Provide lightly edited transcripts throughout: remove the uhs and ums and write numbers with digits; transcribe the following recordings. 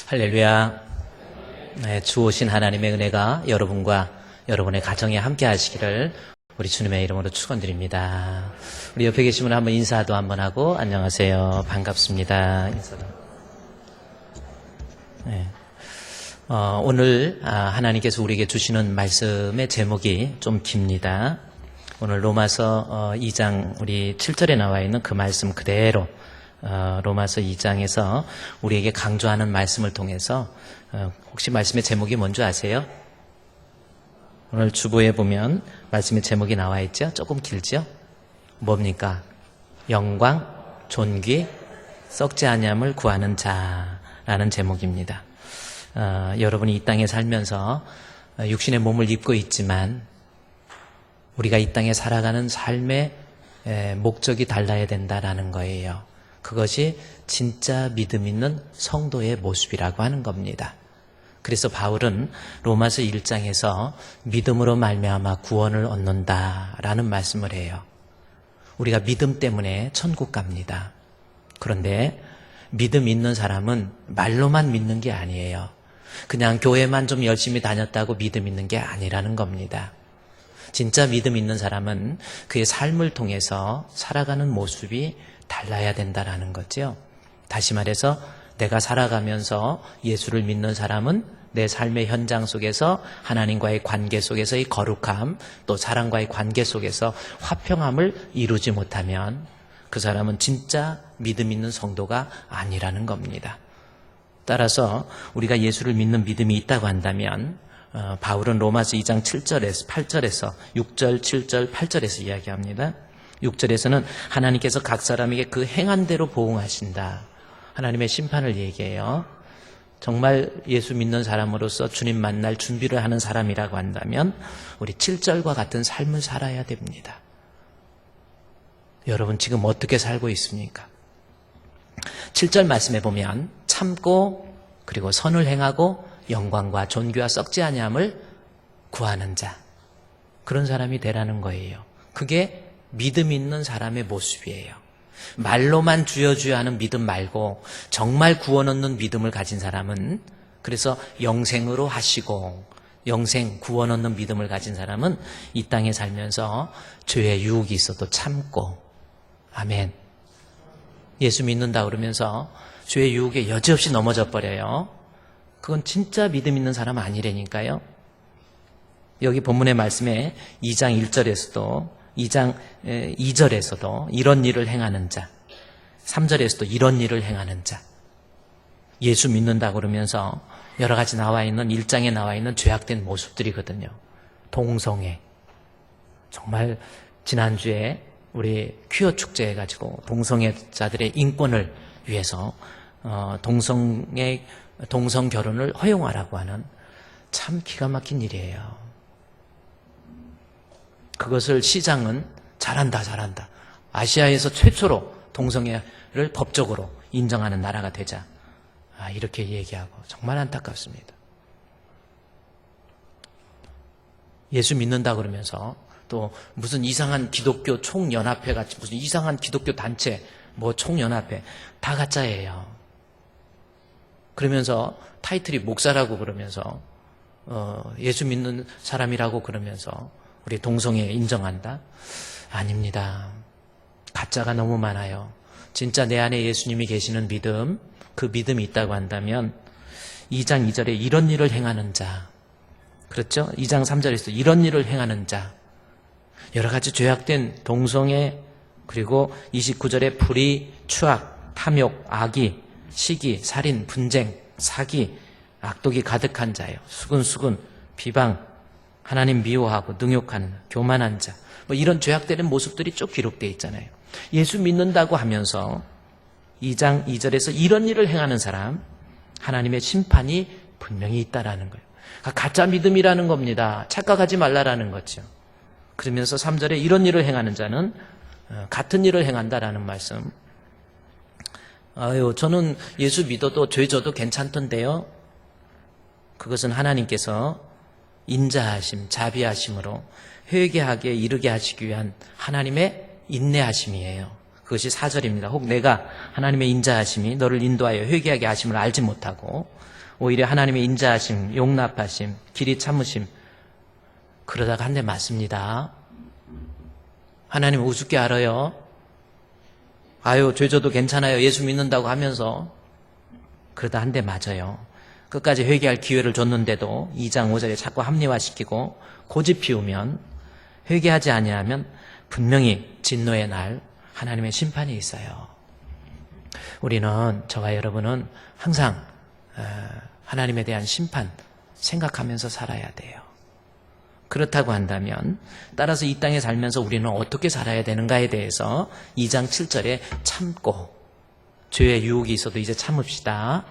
할렐루야. 네, 주 오신 하나님의 은혜가 여러분과 여러분의 가정에 함께 하시기를 우리 주님의 이름으로 축원드립니다. 우리 옆에 계신 분 한번 인사도 한번 하고 안녕하세요. 반갑습니다. 인사도. 네. 오늘 하나님께서 우리에게 주시는 말씀의 제목이 좀 깁니다. 오늘 로마서 2장 우리 7절에 나와 있는 그 말씀 그대로 로마서 2장에서 우리에게 강조하는 말씀을 통해서 혹시 말씀의 제목이 뭔지 아세요? 오늘 주보에 보면 말씀의 제목이 나와 있죠? 조금 길죠? 뭡니까? 영광, 존귀, 썩지 아니함을 구하는 자라는 제목입니다. 여러분이 이 땅에 살면서 육신의 몸을 입고 있지만 우리가 이 땅에 살아가는 삶의 목적이 달라야 된다라는 거예요. 그것이 진짜 믿음 있는 성도의 모습이라고 하는 겁니다. 그래서 바울은 로마서 1장에서 믿음으로 말미암아 구원을 얻는다라는 말씀을 해요. 우리가 믿음 때문에 천국 갑니다. 그런데 믿음 있는 사람은 말로만 믿는 게 아니에요. 그냥 교회만 좀 열심히 다녔다고 믿음 있는 게 아니라는 겁니다. 진짜 믿음 있는 사람은 그의 삶을 통해서 살아가는 모습이 달라야 된다라는 거죠. 다시 말해서 내가 살아가면서 예수를 믿는 사람은 내 삶의 현장 속에서 하나님과의 관계 속에서의 거룩함, 또 사랑과의 관계 속에서 화평함을 이루지 못하면 그 사람은 진짜 믿음 있는 성도가 아니라는 겁니다. 따라서 우리가 예수를 믿는 믿음이 있다고 한다면 바울은 로마서 2장 7절에서 8절에서 6절, 7절, 8절에서 이야기합니다. 6절에서는 하나님께서 각 사람에게 그 행한 대로 보응하신다. 하나님의 심판을 얘기해요. 정말 예수 믿는 사람으로서 주님 만날 준비를 하는 사람이라고 한다면 우리 7절과 같은 삶을 살아야 됩니다. 여러분 지금 어떻게 살고 있습니까? 7절 말씀에 보면 참고 그리고 선을 행하고 영광과 존귀와 썩지 아니함을 구하는 자, 그런 사람이 되라는 거예요. 그게 믿음 있는 사람의 모습이에요. 말로만 주여 주여 하는 믿음 말고 정말 구원 얻는 믿음을 가진 사람은, 그래서 영생으로 하시고 영생 구원 얻는 믿음을 가진 사람은 이 땅에 살면서 죄의 유혹이 있어도 참고, 아멘. 예수 믿는다 그러면서 죄의 유혹에 여지없이 넘어져 버려요. 그건 진짜 믿음 있는 사람 아니라니까요. 여기 본문의 말씀에 2장 1절에서도 2장 2절에서도 이런 일을 행하는 자, 3절에서도 이런 일을 행하는 자, 예수 믿는다 그러면서 여러 가지 나와 있는 1장에 나와 있는 죄악된 모습들이거든요. 동성애, 정말 지난주에 우리 퀴어 축제 해가지고 동성애자들의 인권을 위해서 동성 결혼을 허용하라고 하는 참 기가 막힌 일이에요. 그것을 시장은 잘한다. 아시아에서 최초로 동성애를 법적으로 인정하는 나라가 되자. 이렇게 얘기하고 정말 안타깝습니다. 예수 믿는다 그러면서 또 무슨 이상한 기독교 총연합회 같이 무슨 이상한 기독교 단체 뭐 총연합회 다 가짜예요. 그러면서 타이틀이 목사라고 그러면서 예수 믿는 사람이라고 그러면서 우리 동성애 인정한다? 아닙니다. 가짜가 너무 많아요. 진짜 내 안에 예수님이 계시는 믿음, 그 믿음이 있다고 한다면 2장 2절에 이런 일을 행하는 자, 그렇죠? 2장 3절에서 이런 일을 행하는 자, 여러 가지 죄악된 동성애, 그리고 29절에 불의, 추악, 탐욕, 악의, 시기, 살인, 분쟁, 사기, 악독이 가득한 자예요. 수근수근, 비방, 하나님 미워하고 능욕하는 교만한 자, 뭐 이런 죄악되는 모습들이 쭉 기록되어 있잖아요. 예수 믿는다고 하면서 2장 2절에서 이런 일을 행하는 사람, 하나님의 심판이 분명히 있다라는 거예요. 가짜 믿음이라는 겁니다. 착각하지 말라라는 거죠. 그러면서 3절에 이런 일을 행하는 자는 같은 일을 행한다라는 말씀. 저는 예수 믿어도 죄 져도 괜찮던데요. 그것은 하나님께서 인자하심, 자비하심으로 회개하게 이르게 하시기 위한 하나님의 인내하심이에요. 그것이 4절입니다. 혹 내가 하나님의 인자하심이 너를 인도하여 회개하게 하심을 알지 못하고 오히려 하나님의 인자하심, 용납하심, 길이 참으심 그러다가 한 대 맞습니다. 하나님 우습게 알아요. 아유 죄져도 괜찮아요. 예수 믿는다고 하면서 그러다 한 대 맞아요. 끝까지 회개할 기회를 줬는데도 2장 5절에 자꾸 합리화시키고 고집 피우면 회개하지 아니하면 분명히 진노의 날 하나님의 심판이 있어요. 우리는 저와 여러분은 항상 하나님에 대한 심판 생각하면서 살아야 돼요. 그렇다고 한다면 따라서 이 땅에 살면서 우리는 어떻게 살아야 되는가에 대해서 2장 7절에 참고 죄의 유혹이 있어도 이제 참읍시다.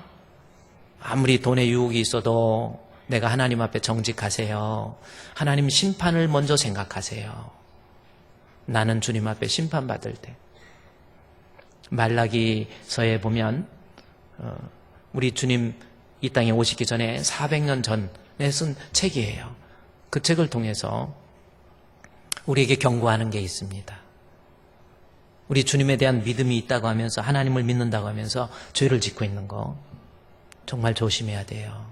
아무리 돈의 유혹이 있어도 내가 하나님 앞에 정직하세요. 하나님 심판을 먼저 생각하세요. 나는 주님 앞에 심판받을 때. 말라기서에 보면 우리 주님 이 땅에 오시기 전에 400년 전에 쓴 책이에요. 그 책을 통해서 우리에게 경고하는 게 있습니다. 우리 주님에 대한 믿음이 있다고 하면서 하나님을 믿는다고 하면서 죄를 짓고 있는 거 정말 조심해야 돼요.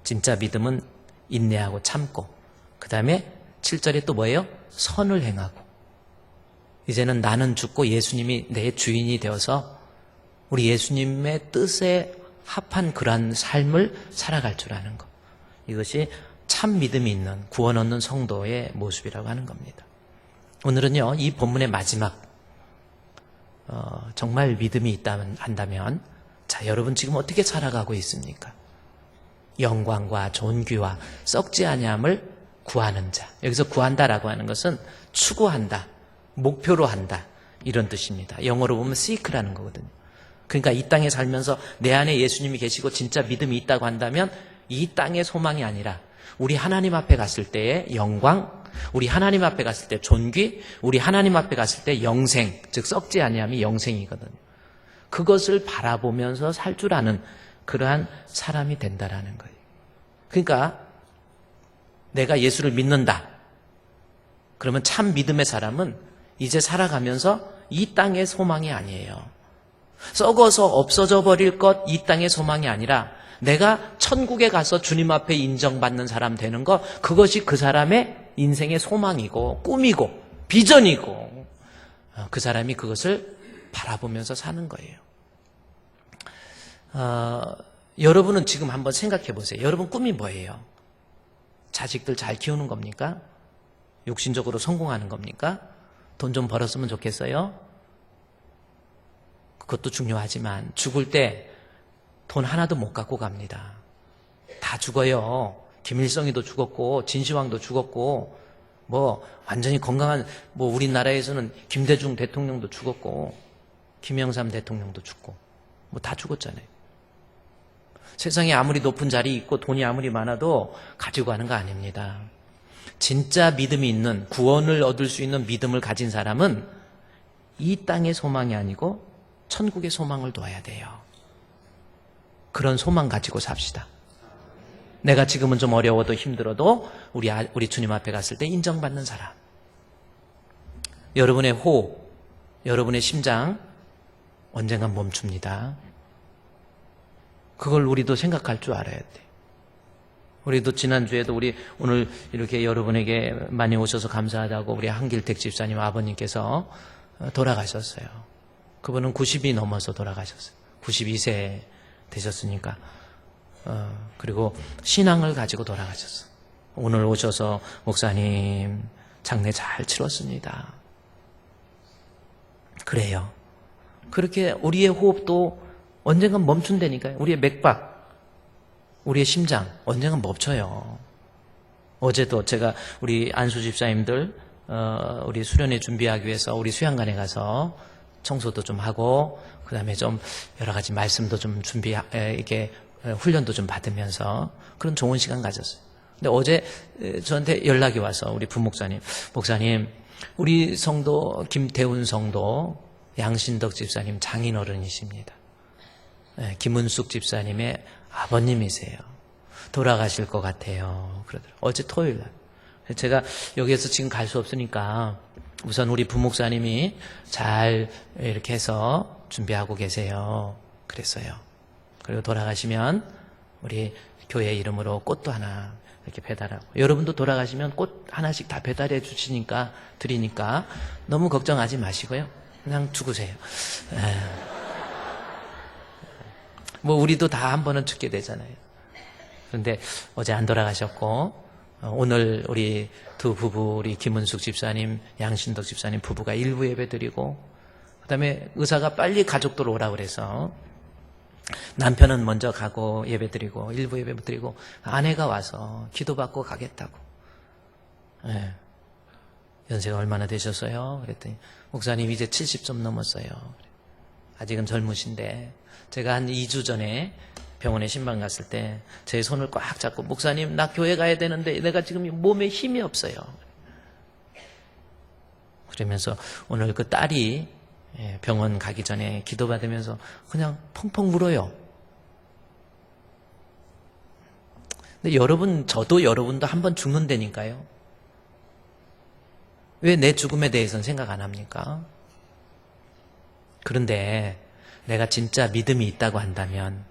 진짜 믿음은 인내하고 참고 그 다음에 7절에 또 뭐예요? 선을 행하고 이제는 나는 죽고 예수님이 내 주인이 되어서 우리 예수님의 뜻에 합한 그러한 삶을 살아갈 줄 아는 것. 이것이 참 믿음이 있는 구원 얻는 성도의 모습이라고 하는 겁니다. 오늘은요 이 본문의 마지막 정말 믿음이 있다면 한다면 자 여러분 지금 어떻게 살아가고 있습니까? 영광과 존귀와 썩지 아니함을 구하는 자. 여기서 구한다라고 하는 것은 추구한다, 목표로 한다 이런 뜻입니다. 영어로 보면 seek라는 거거든요. 그러니까 이 땅에 살면서 내 안에 예수님이 계시고 진짜 믿음이 있다고 한다면 이 땅의 소망이 아니라 우리 하나님 앞에 갔을 때의 영광, 우리 하나님 앞에 갔을 때 존귀, 우리 하나님 앞에 갔을 때 영생, 즉 썩지 아니함이 영생이거든요. 그것을 바라보면서 살 줄 아는 그러한 사람이 된다라는 거예요. 그러니까 내가 예수를 믿는다. 그러면 참 믿음의 사람은 이제 살아가면서 이 땅의 소망이 아니에요. 썩어서 없어져 버릴 것 이 땅의 소망이 아니라 내가 천국에 가서 주님 앞에 인정받는 사람 되는 것 그것이 그 사람의 인생의 소망이고 꿈이고 비전이고 그 사람이 그것을 바라보면서 사는 거예요. 여러분은 지금 한번 생각해 보세요. 여러분 꿈이 뭐예요? 자식들 잘 키우는 겁니까? 육신적으로 성공하는 겁니까? 돈 좀 벌었으면 좋겠어요? 그것도 중요하지만 죽을 때 돈 하나도 못 갖고 갑니다. 다 죽어요. 김일성이도 죽었고 진시황도 죽었고 뭐 완전히 건강한 뭐 우리나라에서는 김대중 대통령도 죽었고 김영삼 대통령도 죽고 뭐 다 죽었잖아요. 세상에 아무리 높은 자리 있고 돈이 아무리 많아도 가지고 가는 거 아닙니다. 진짜 믿음이 있는 구원을 얻을 수 있는 믿음을 가진 사람은 이 땅의 소망이 아니고 천국의 소망을 둬야 돼요. 그런 소망 가지고 삽시다. 내가 지금은 좀 어려워도 힘들어도 우리 주님 앞에 갔을 때 인정받는 사람. 여러분의 호흡, 여러분의 심장 언젠간 멈춥니다. 그걸 우리도 생각할 줄 알아야 돼. 우리도 지난주에도 우리 오늘 이렇게 여러분에게 많이 오셔서 감사하다고 우리 한길택 집사님 아버님께서 돌아가셨어요. 그분은 90이 넘어서 돌아가셨어요. 92세 되셨으니까. 그리고 신앙을 가지고 돌아가셨어요. 오늘 오셔서 목사님 장례 잘 치렀습니다. 그래요. 그렇게 우리의 호흡도 언젠간 멈춘다니까요. 우리의 맥박, 우리의 심장 언젠간 멈춰요. 어제도 제가 우리 안수 집사님들 우리 수련회 준비하기 위해서 우리 수양관에 가서 청소도 좀 하고 그다음에 좀 여러 가지 말씀도 좀 이렇게 훈련도 좀 받으면서 그런 좋은 시간 가졌어요. 근데 어제 저한테 연락이 와서 우리 부목사님, 목사님 우리 성도 김태훈 성도 양신덕 집사님 장인어른이십니다. 김은숙 집사님의 아버님이세요. 돌아가실 것 같아요. 그러더라고요. 어제 토요일 날. 제가 여기에서 지금 갈 수 없으니까 우선 우리 부목사님이 잘 이렇게 해서 준비하고 계세요. 그랬어요. 그리고 돌아가시면 우리 교회 이름으로 꽃도 하나 이렇게 배달하고, 여러분도 돌아가시면 꽃 하나씩 다 배달해 주시니까, 드리니까 너무 걱정하지 마시고요. 그냥 죽으세요. 뭐 우리도 다 한 번은 죽게 되잖아요. 그런데 어제 안 돌아가셨고, 오늘 우리 두 부부, 우리 김은숙 집사님, 양신덕 집사님 부부가 일부 예배 드리고, 그 다음에 의사가 빨리 가족들 오라 그래서 남편은 먼저 가고 예배 드리고, 일부 예배 드리고, 아내가 와서 기도받고 가겠다고. 네. 연세가 얼마나 되셨어요? 그랬더니 목사님 이제 70 좀 넘었어요. 아직은 젊으신데, 제가 한 2주 전에 병원에 신방 갔을 때 제 손을 꽉 잡고, 목사님 나 교회 가야 되는데 내가 지금 몸에 힘이 없어요. 그러면서 오늘 그 딸이 병원 가기 전에 기도받으면서 그냥 펑펑 울어요. 근데 여러분, 저도 여러분도 한 번 죽는다니까요. 왜 내 죽음에 대해서는 생각 안 합니까? 그런데 내가 진짜 믿음이 있다고 한다면,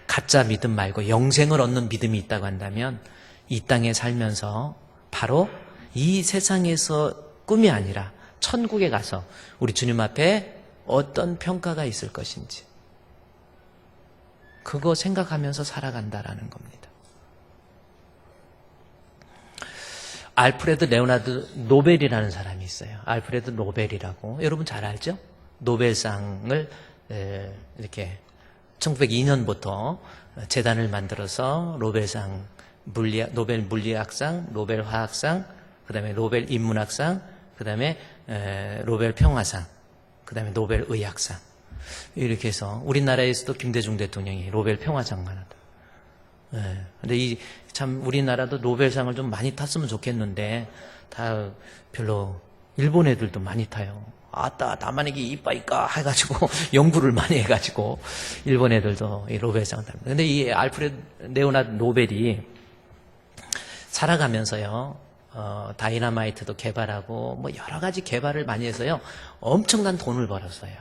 가짜 믿음 말고 영생을 얻는 믿음이 있다고 한다면, 이 땅에 살면서 바로 이 세상에서 꿈이 아니라 천국에 가서 우리 주님 앞에 어떤 평가가 있을 것인지, 그거 생각하면서 살아간다라는 겁니다. 알프레드 레오나르드 노벨이라는 사람이 있어요. 알프레드 노벨이라고. 여러분 잘 알죠? 노벨상을 이렇게 1902년부터 재단을 만들어서 노벨상, 노벨 물리학상, 노벨 화학상, 그 다음에 노벨 인문학상, 그 다음에 노벨 평화상, 그 다음에 노벨 의학상, 이렇게 해서 우리나라에서도 김대중 대통령이 노벨 평화상 받았다. 근데 참 우리나라도 노벨상을 좀 많이 탔으면 좋겠는데, 다 별로, 일본 애들도 많이 타요. 아따, 나만 이게 이빠이까 해가지고 연구를 많이 해가지고 일본 애들도 이 노벨상 탑니다. 근데 이 알프레드 레오나르드 노벨이 살아가면서요, 다이너마이트도 개발하고 뭐 여러 가지 개발을 많이 해서요, 엄청난 돈을 벌었어요.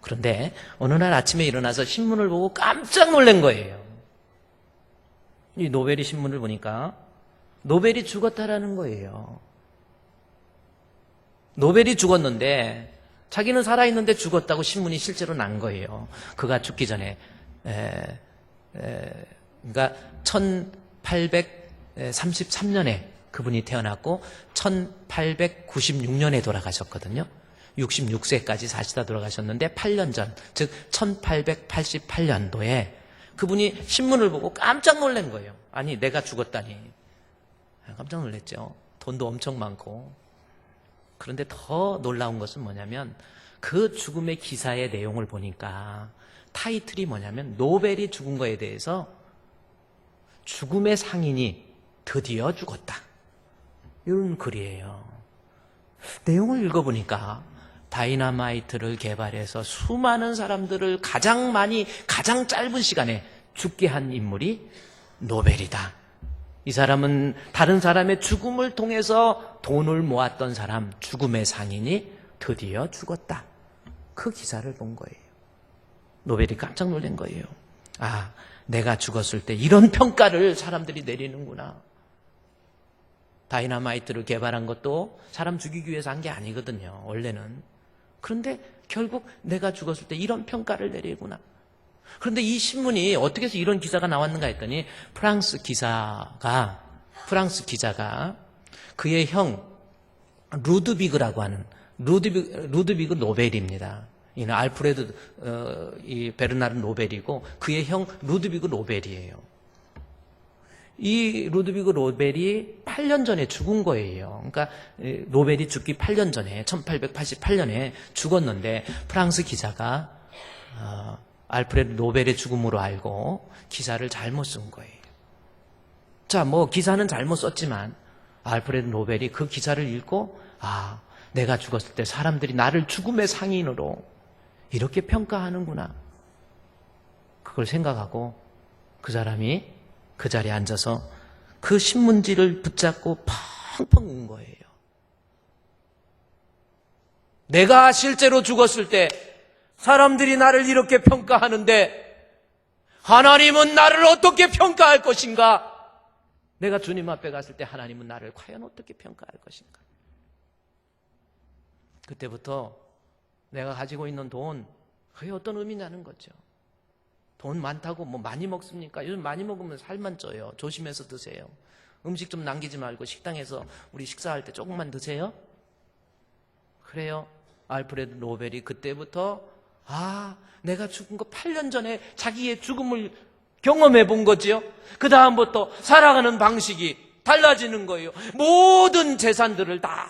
그런데 어느 날 아침에 일어나서 신문을 보고 깜짝 놀란 거예요. 이 노벨이 신문을 보니까 노벨이 죽었다라는 거예요. 노벨이 죽었는데 자기는 살아있는데 죽었다고 신문이 실제로 난 거예요. 그가 죽기 전에 그러니까 1833년에 그분이 태어났고 1896년에 돌아가셨거든요. 66세까지 사시다 돌아가셨는데 8년 전, 즉 1888년도에 그분이 신문을 보고 깜짝 놀란 거예요. 아니, 내가 죽었다니. 깜짝 놀랐죠. 돈도 엄청 많고. 그런데 더 놀라운 것은 뭐냐면, 그 죽음의 기사의 내용을 보니까 타이틀이 뭐냐면, 노벨이 죽은 거에 대해서 죽음의 상인이 드디어 죽었다, 이런 글이에요. 내용을 읽어보니까 다이너마이트를 개발해서 수많은 사람들을 가장 많이, 가장 짧은 시간에 죽게 한 인물이 노벨이다. 이 사람은 다른 사람의 죽음을 통해서 돈을 모았던 사람, 죽음의 상인이 드디어 죽었다. 그 기사를 본 거예요. 노벨이 깜짝 놀란 거예요. 아, 내가 죽었을 때 이런 평가를 사람들이 내리는구나. 다이너마이트를 개발한 것도 사람 죽이기 위해서 한 게 아니거든요, 원래는. 그런데 결국 내가 죽었을 때 이런 평가를 내리구나. 그런데 이 신문이 어떻게 해서 이런 기사가 나왔는가 했더니, 프랑스 기자가 그의 형 루드비그라고 하는, 루드비그 노벨입니다. 이는 알프레드 이 베르나르 노벨이고 그의 형 루드비그 노벨이에요. 이 루드비그 노벨이 8년 전에 죽은 거예요. 그러니까 노벨이 죽기 8년 전에 1888년에 죽었는데, 프랑스 기자가 알프레드 노벨의 죽음으로 알고 기사를 잘못 쓴 거예요. 자, 뭐 기사는 잘못 썼지만 알프레드 노벨이 그 기사를 읽고, 아, 내가 죽었을 때 사람들이 나를 죽음의 상인으로 이렇게 평가하는구나, 그걸 생각하고 그 사람이 그 자리에 앉아서 그 신문지를 붙잡고 펑펑 운 거예요. 내가 실제로 죽었을 때 사람들이 나를 이렇게 평가하는데 하나님은 나를 어떻게 평가할 것인가? 내가 주님 앞에 갔을 때 하나님은 나를 과연 어떻게 평가할 것인가? 그때부터 내가 가지고 있는 돈, 그게 어떤 의미냐는 거죠. 돈 많다고 뭐 많이 먹습니까? 요즘 많이 먹으면 살만 쪄요. 조심해서 드세요. 음식 좀 남기지 말고 식당에서 우리 식사할 때 조금만 드세요. 그래요. 알프레드 노벨이 그때부터 내가 죽은 거 8년 전에 자기의 죽음을 경험해 본 거지요. 그 다음부터 살아가는 방식이 달라지는 거예요. 모든 재산들을 다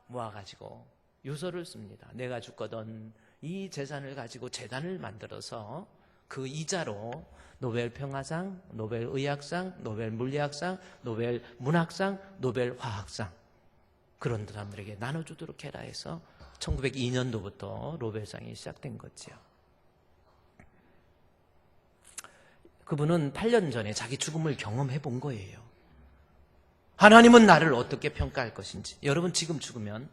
모아가지고 유서를 씁니다. 내가 죽거든 이 재산을 가지고 재단을 만들어서 그 이자로 노벨 평화상, 노벨 의학상, 노벨 물리학상, 노벨 문학상, 노벨 화학상 그런 사람들에게 나눠주도록 해라 해서 1902년도부터 노벨상이 시작된 거지요. 그분은 8년 전에 자기 죽음을 경험해 본 거예요. 하나님은 나를 어떻게 평가할 것인지. 여러분 지금 죽으면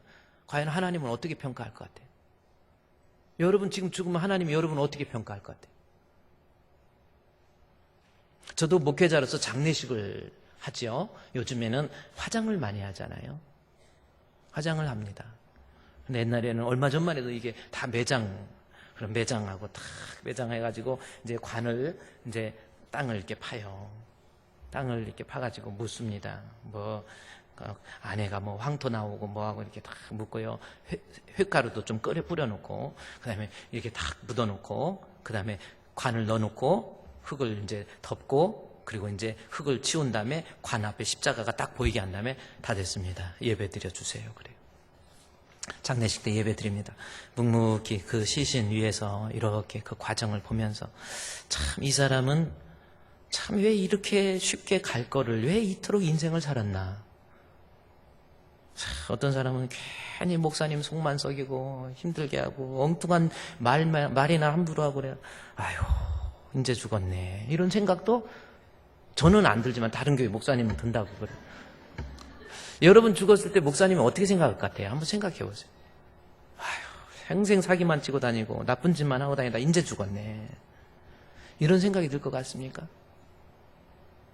과연 하나님은 어떻게 평가할 것 같아요? 여러분 지금 죽으면 하나님이 여러분을 어떻게 평가할 것 같아요? 저도 목회자로서 장례식을 하죠. 요즘에는 화장을 많이 하잖아요. 화장을 합니다. 근데 옛날에는 얼마 전만 해도 이게 다 그런 매장하고 다 매장해가지고 이제 관을 이제 땅을 이렇게 파요. 땅을 이렇게 파가지고 묻습니다. 뭐 안에가 뭐 황토 나오고 뭐하고 이렇게 다 묻고요. 흙가루도 좀 뿌려놓고 그다음에 이렇게 다 묻어놓고 그다음에 관을 넣어놓고 흙을 이제 덮고 그리고 이제 흙을 치운 다음에 관 앞에 십자가가 딱 보이게 한 다음에 다 됐습니다. 예배 드려주세요. 그래요. 장례식 때 예배 드립니다. 묵묵히 그 시신 위에서 이렇게 그 과정을 보면서 참 이 사람은 참 왜 이렇게 쉽게 갈 거를 왜 이토록 인생을 살았나. 어떤 사람은 괜히 목사님 속만 썩이고 힘들게 하고 엉뚱한 말이나 함부로 하고 그래요. 아유 이제 죽었네 이런 생각도 저는 안 들지만 다른 교회 목사님은 든다고 그래요. 여러분 죽었을 때 목사님은 어떻게 생각할 것 같아요? 한번 생각해 보세요. 아유 생생 사기만 치고 다니고 나쁜 짓만 하고 다니다 이제 죽었네 이런 생각이 들 것 같습니까?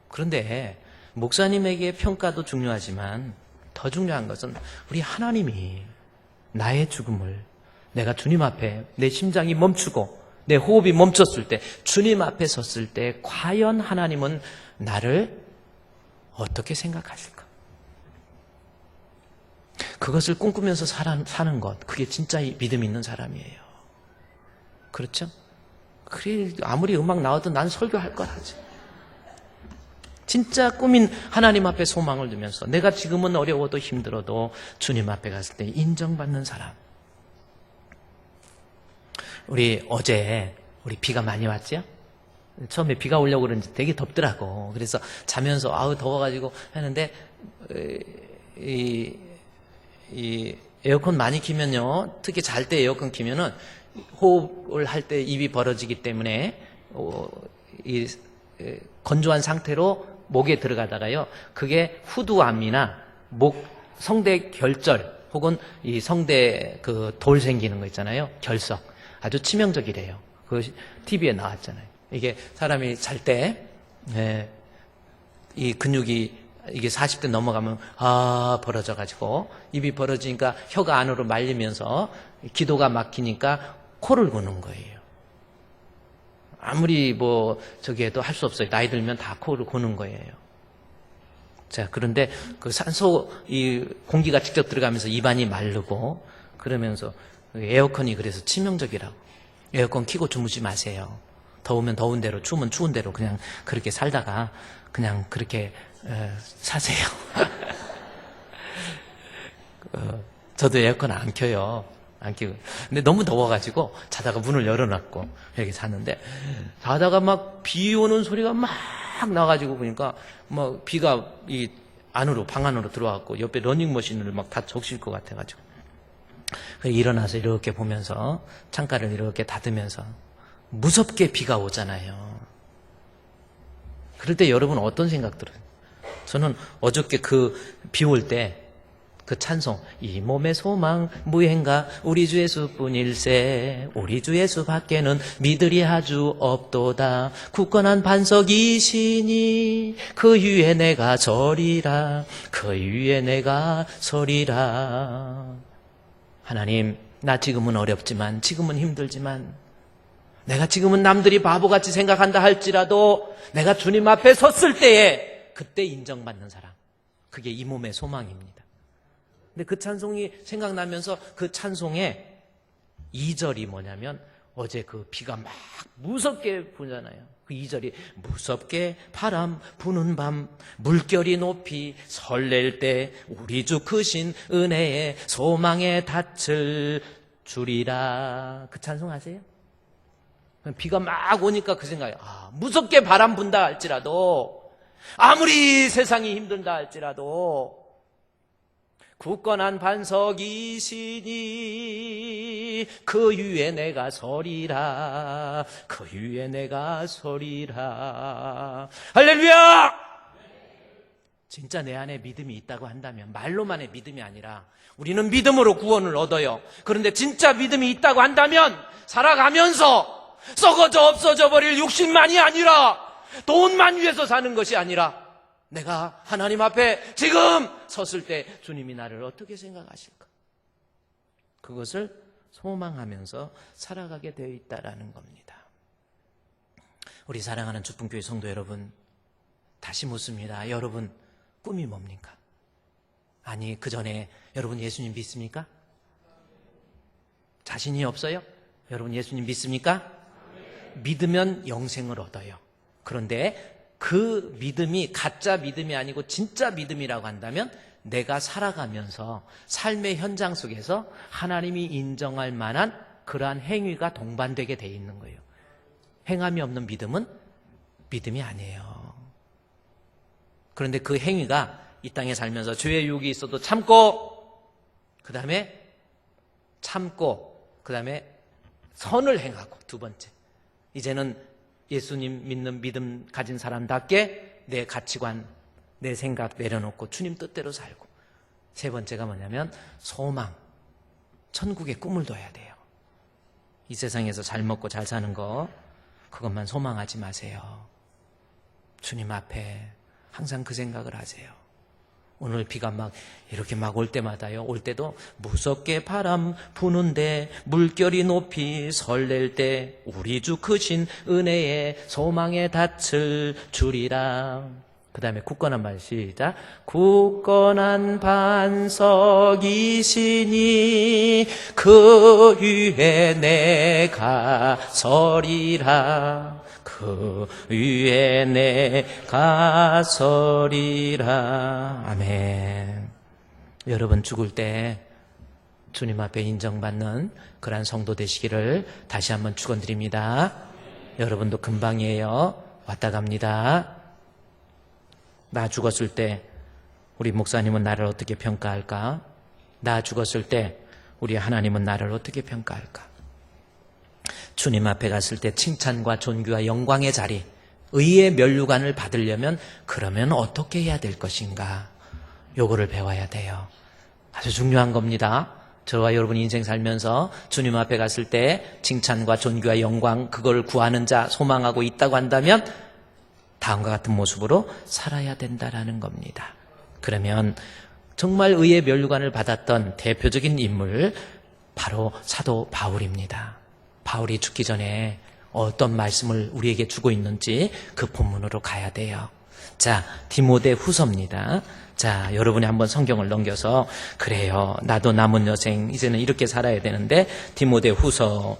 그런데 목사님에게 평가도 중요하지만 더 중요한 것은 우리 하나님이 나의 죽음을 내가 주님 앞에 내 심장이 멈추고 내 호흡이 멈췄을 때 주님 앞에 섰을 때 과연 하나님은 나를 어떻게 생각하실까? 그것을 꿈꾸면서 사는 것 그게 진짜 믿음 있는 사람이에요. 그렇죠? 그래 아무리 음악 나와도 난 설교할 걸 하지. 진짜 꾸민 하나님 앞에 소망을 두면서 내가 지금은 어려워도 힘들어도 주님 앞에 갔을 때 인정받는 사람. 우리 어제 비가 많이 왔죠? 처음에 비가 오려고 그러는데 되게 덥더라고. 그래서 자면서 더워가지고 했는데 이 에어컨 많이 키면요, 특히 잘 때 에어컨 키면은 호흡을 할 때 입이 벌어지기 때문에 건조한 상태로 목에 들어가다가요, 그게 후두암이나 성대 결절 혹은 이 성대 돌 생기는 거 있잖아요, 결석, 아주 치명적이래요. 그 TV에 나왔잖아요. 이게 사람이 잘 때 이 근육이 이게 40대 넘어가면 벌어져가지고 입이 벌어지니까 혀가 안으로 말리면서 기도가 막히니까 코를 고는 거예요. 아무리 해도 할 수 없어요. 나이 들면 다 코를 고는 거예요. 자, 그런데 그 산소, 이 공기가 직접 들어가면서 입안이 마르고 그러면서 에어컨이 그래서 치명적이라고. 에어컨 켜고 주무지 마세요. 더우면 더운 대로, 추우면 추운 대로 그냥 그렇게 살다가 그냥 그렇게 사세요. 저도 에어컨 안 켜요. 안 켜고. 근데 너무 더워가지고 자다가 문을 열어놨고 이렇게 잤는데 자다가 막 비 오는 소리가 막 나가지고 보니까 막 비가 이 안으로, 방 안으로 들어와갖고 옆에 러닝머신을 막 다 적실 것 같아가지고 일어나서 이렇게 보면서 창가를 이렇게 닫으면서 무섭게 비가 오잖아요. 그럴 때 여러분 어떤 생각 들어요? 저는 어저께 그 비 올 때 그 찬송, 이 몸의 소망 무행가 우리 주 예수뿐일세. 우리 주 예수 밖에는 믿으리 하주 없도다. 굳건한 반석이시니 그 위에 내가 서리라. 그 위에 내가 서리라. 하나님, 나 지금은 어렵지만, 지금은 힘들지만, 내가 지금은 남들이 바보같이 생각한다 할지라도 내가 주님 앞에 섰을 때에 그때 인정받는 사람, 그게 이 몸의 소망입니다. 근데 그 찬송이 생각나면서 그 찬송의 2절이 뭐냐면, 어제 그 비가 막 무섭게 부잖아요. 그 2절이 무섭게 바람 부는 밤 물결이 높이 설렐 때 우리 주 크신 은혜에 소망에 닻을 주리라. 그 찬송 아세요? 비가 막 오니까 그 생각이, 무섭게 바람 분다 할지라도, 아무리 세상이 힘든다 할지라도 굳건한 반석이시니 그 위에 내가 서리라. 그 위에 내가 서리라. 할렐루야! 진짜 내 안에 믿음이 있다고 한다면, 말로만의 믿음이 아니라 우리는 믿음으로 구원을 얻어요. 그런데 진짜 믿음이 있다고 한다면 살아가면서 썩어져 없어져 버릴 욕심만이 아니라, 돈만 위해서 사는 것이 아니라, 내가 하나님 앞에 지금 섰을 때 주님이 나를 어떻게 생각하실까? 그것을 소망하면서 살아가게 되어 있다라는 겁니다. 우리 사랑하는 주풍교회 성도 여러분, 다시 묻습니다. 여러분, 꿈이 뭡니까? 아니, 그 전에 여러분 예수님 믿습니까? 자신이 없어요? 여러분 예수님 믿습니까? 믿으면 영생을 얻어요. 그런데 그 믿음이 가짜 믿음이 아니고 진짜 믿음이라고 한다면, 내가 살아가면서 삶의 현장 속에서 하나님이 인정할 만한 그러한 행위가 동반되게 돼 있는 거예요. 행함이 없는 믿음은 믿음이 아니에요. 그런데 그 행위가 이 땅에 살면서 죄의 유혹이 있어도 참고, 그 다음에 선을 행하고, 두 번째, 이제는 예수님 믿는 믿음 가진 사람답게 내 가치관, 내 생각 내려놓고 주님 뜻대로 살고, 세 번째가 뭐냐면 소망, 천국의 꿈을 둬야 돼요. 이 세상에서 잘 먹고 잘 사는 거, 그것만 소망하지 마세요. 주님 앞에 항상 그 생각을 하세요. 오늘 비가 막 이렇게 막 올 때마다요, 올 때도 무섭게 바람 부는데 물결이 높이 설렐 때 우리 주 크신 은혜에 소망에 닻을 주리라. 그 다음에 굳건한 말, 시작. 굳건한 반석이시니 그 위에 내가 서리라. 그 위에 내가 서리라. 아멘. 여러분 죽을 때 주님 앞에 인정받는 그러한 성도 되시기를 다시 한번 축원드립니다. 여러분도 금방이에요. 왔다 갑니다. 나 죽었을 때 우리 목사님은 나를 어떻게 평가할까? 나 죽었을 때 우리 하나님은 나를 어떻게 평가할까? 주님 앞에 갔을 때 칭찬과 존귀와 영광의 자리, 의의 면류관을 받으려면 그러면 어떻게 해야 될 것인가? 요거를 배워야 돼요. 아주 중요한 겁니다. 저와 여러분 인생 살면서 주님 앞에 갔을 때 칭찬과 존귀와 영광, 그걸 구하는 자, 소망하고 있다고 한다면 다음과 같은 모습으로 살아야 된다라는 겁니다. 그러면 정말 의의 면류관을 받았던 대표적인 인물, 바로 사도 바울입니다. 바울이 죽기 전에 어떤 말씀을 우리에게 주고 있는지 그 본문으로 가야 돼요. 자, 디모데 후서입니다. 자, 여러분이 한번 성경을 넘겨서, 그래요, 나도 남은 여생 이제는 이렇게 살아야 되는데, 디모데 후서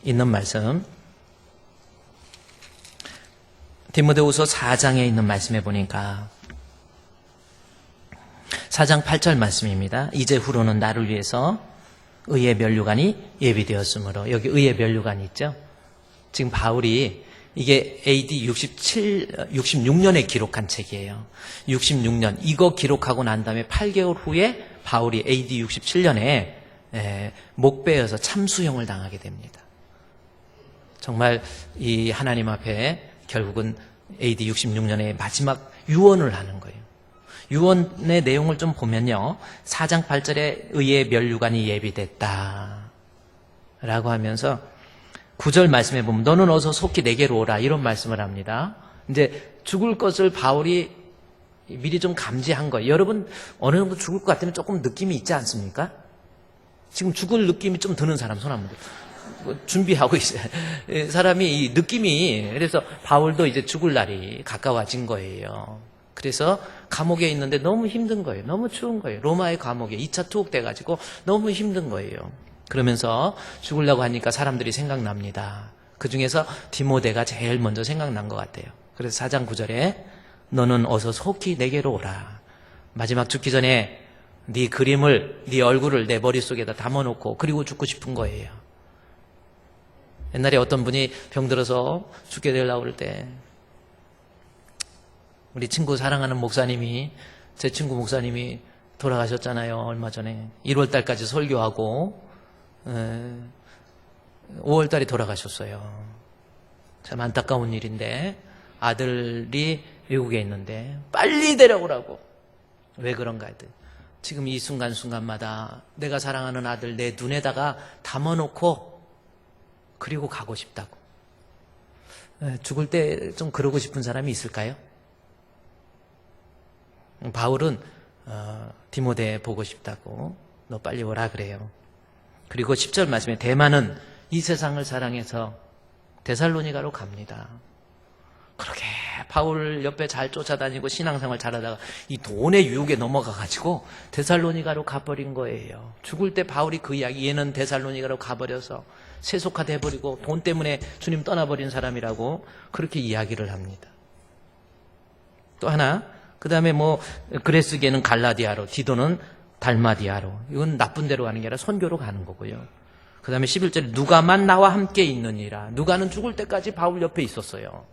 있는 말씀, 디모데후서 4장에 있는 말씀에 보니까 4장 8절 말씀입니다. 이제후로는 나를 위해서 의의 면류관이 예비되었으므로. 여기 의의 면류관이 있죠. 지금 바울이, 이게 AD 66년에 기록한 책이에요. 66년. 이거 기록하고 난 다음에 8개월 후에 바울이 AD 67년에 목베어서 참수형을 당하게 됩니다. 정말 이 하나님 앞에 결국은 AD 66년에 마지막 유언을 하는 거예요. 유언의 내용을 좀 보면요. 4장 8절에 의의 면류관이 예비됐다 라고 하면서 9절 말씀에 보면 너는 어서 속히 내게로 오라 이런 말씀을 합니다. 이제 죽을 것을 바울이 미리 좀 감지한 거예요. 여러분 어느 정도 죽을 것 같으면 조금 느낌이 있지 않습니까? 지금 죽을 느낌이 좀 드는 사람 손 한번 들어요. 준비하고 있어요. 사람이 이 느낌이 그래서 바울도 이제 죽을 날이 가까워진 거예요. 그래서 감옥에 있는데 너무 힘든 거예요. 너무 추운 거예요. 로마의 감옥에 2차 투옥돼가지고 너무 힘든 거예요. 그러면서 죽으려고 하니까 사람들이 생각납니다. 그중에서 디모데가 제일 먼저 생각난 것 같아요. 그래서 4장 9절에 너는 어서 속히 내게로 오라. 마지막 죽기 전에 네 그림을, 네 얼굴을 내 머릿속에다 담아놓고 그리고 죽고 싶은 거예요. 옛날에 어떤 분이 병들어서 죽게 되려고 그럴 때 우리 친구 사랑하는 목사님이 제 친구 목사님이 돌아가셨잖아요. 얼마 전에 1월 달까지 설교하고 5월 달에 돌아가셨어요. 참 안타까운 일인데 아들이 외국에 있는데 빨리 데려오라고. 왜 그런가 했더니 지금 이 순간순간마다 내가 사랑하는 아들 내 눈에다가 담아놓고 그리고 가고 싶다고. 죽을 때 좀 그러고 싶은 사람이 있을까요? 바울은 디모데 보고 싶다고 너 빨리 오라 그래요. 그리고 10절 말씀에 대만은 이 세상을 사랑해서 데살로니가로 갑니다. 그렇게 바울 옆에 잘 쫓아다니고 신앙생활 잘하다가 이 돈의 유혹에 넘어가가지고 데살로니가로 가버린 거예요. 죽을 때 바울이 그 이야기 얘는 데살로니가로 가버려서 세속화돼버리고 돈 때문에 주님 떠나버린 사람이라고 그렇게 이야기를 합니다. 또 하나 그 다음에 그레스게는 갈라디아로, 디도는 달마디아로. 이건 나쁜 데로 가는 게 아니라 선교로 가는 거고요. 그 다음에 11절에 누가만 나와 함께 있느니라. 누가는 죽을 때까지 바울 옆에 있었어요.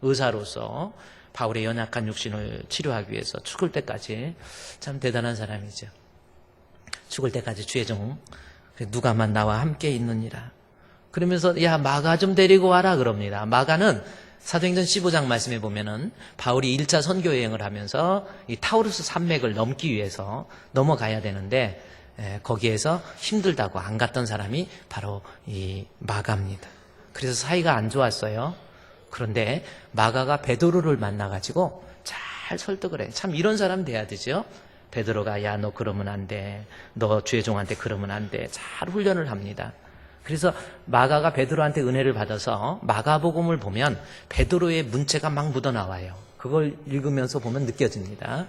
의사로서 바울의 연약한 육신을 치료하기 위해서 죽을 때까지. 참 대단한 사람이죠. 죽을 때까지 주의 종. 누가만 나와 함께 있느니라. 그러면서 야 마가 좀 데리고 와라 그럽니다. 마가는 사도행전 15장 말씀에 보면은 바울이 1차 선교 여행을 하면서 이 타우루스 산맥을 넘기 위해서 넘어가야 되는데 거기에서 힘들다고 안 갔던 사람이 바로 이 마가입니다. 그래서 사이가 안 좋았어요. 그런데 마가가 베드로를 만나가지고 잘 설득을 해. 참 이런 사람 돼야 되죠. 베드로가 야 너 그러면 안 돼. 너 주의 종한테 그러면 안 돼. 잘 훈련을 합니다. 그래서 마가가 베드로한테 은혜를 받아서 마가복음을 보면 베드로의 문체가 막 묻어나와요. 그걸 읽으면서 보면 느껴집니다.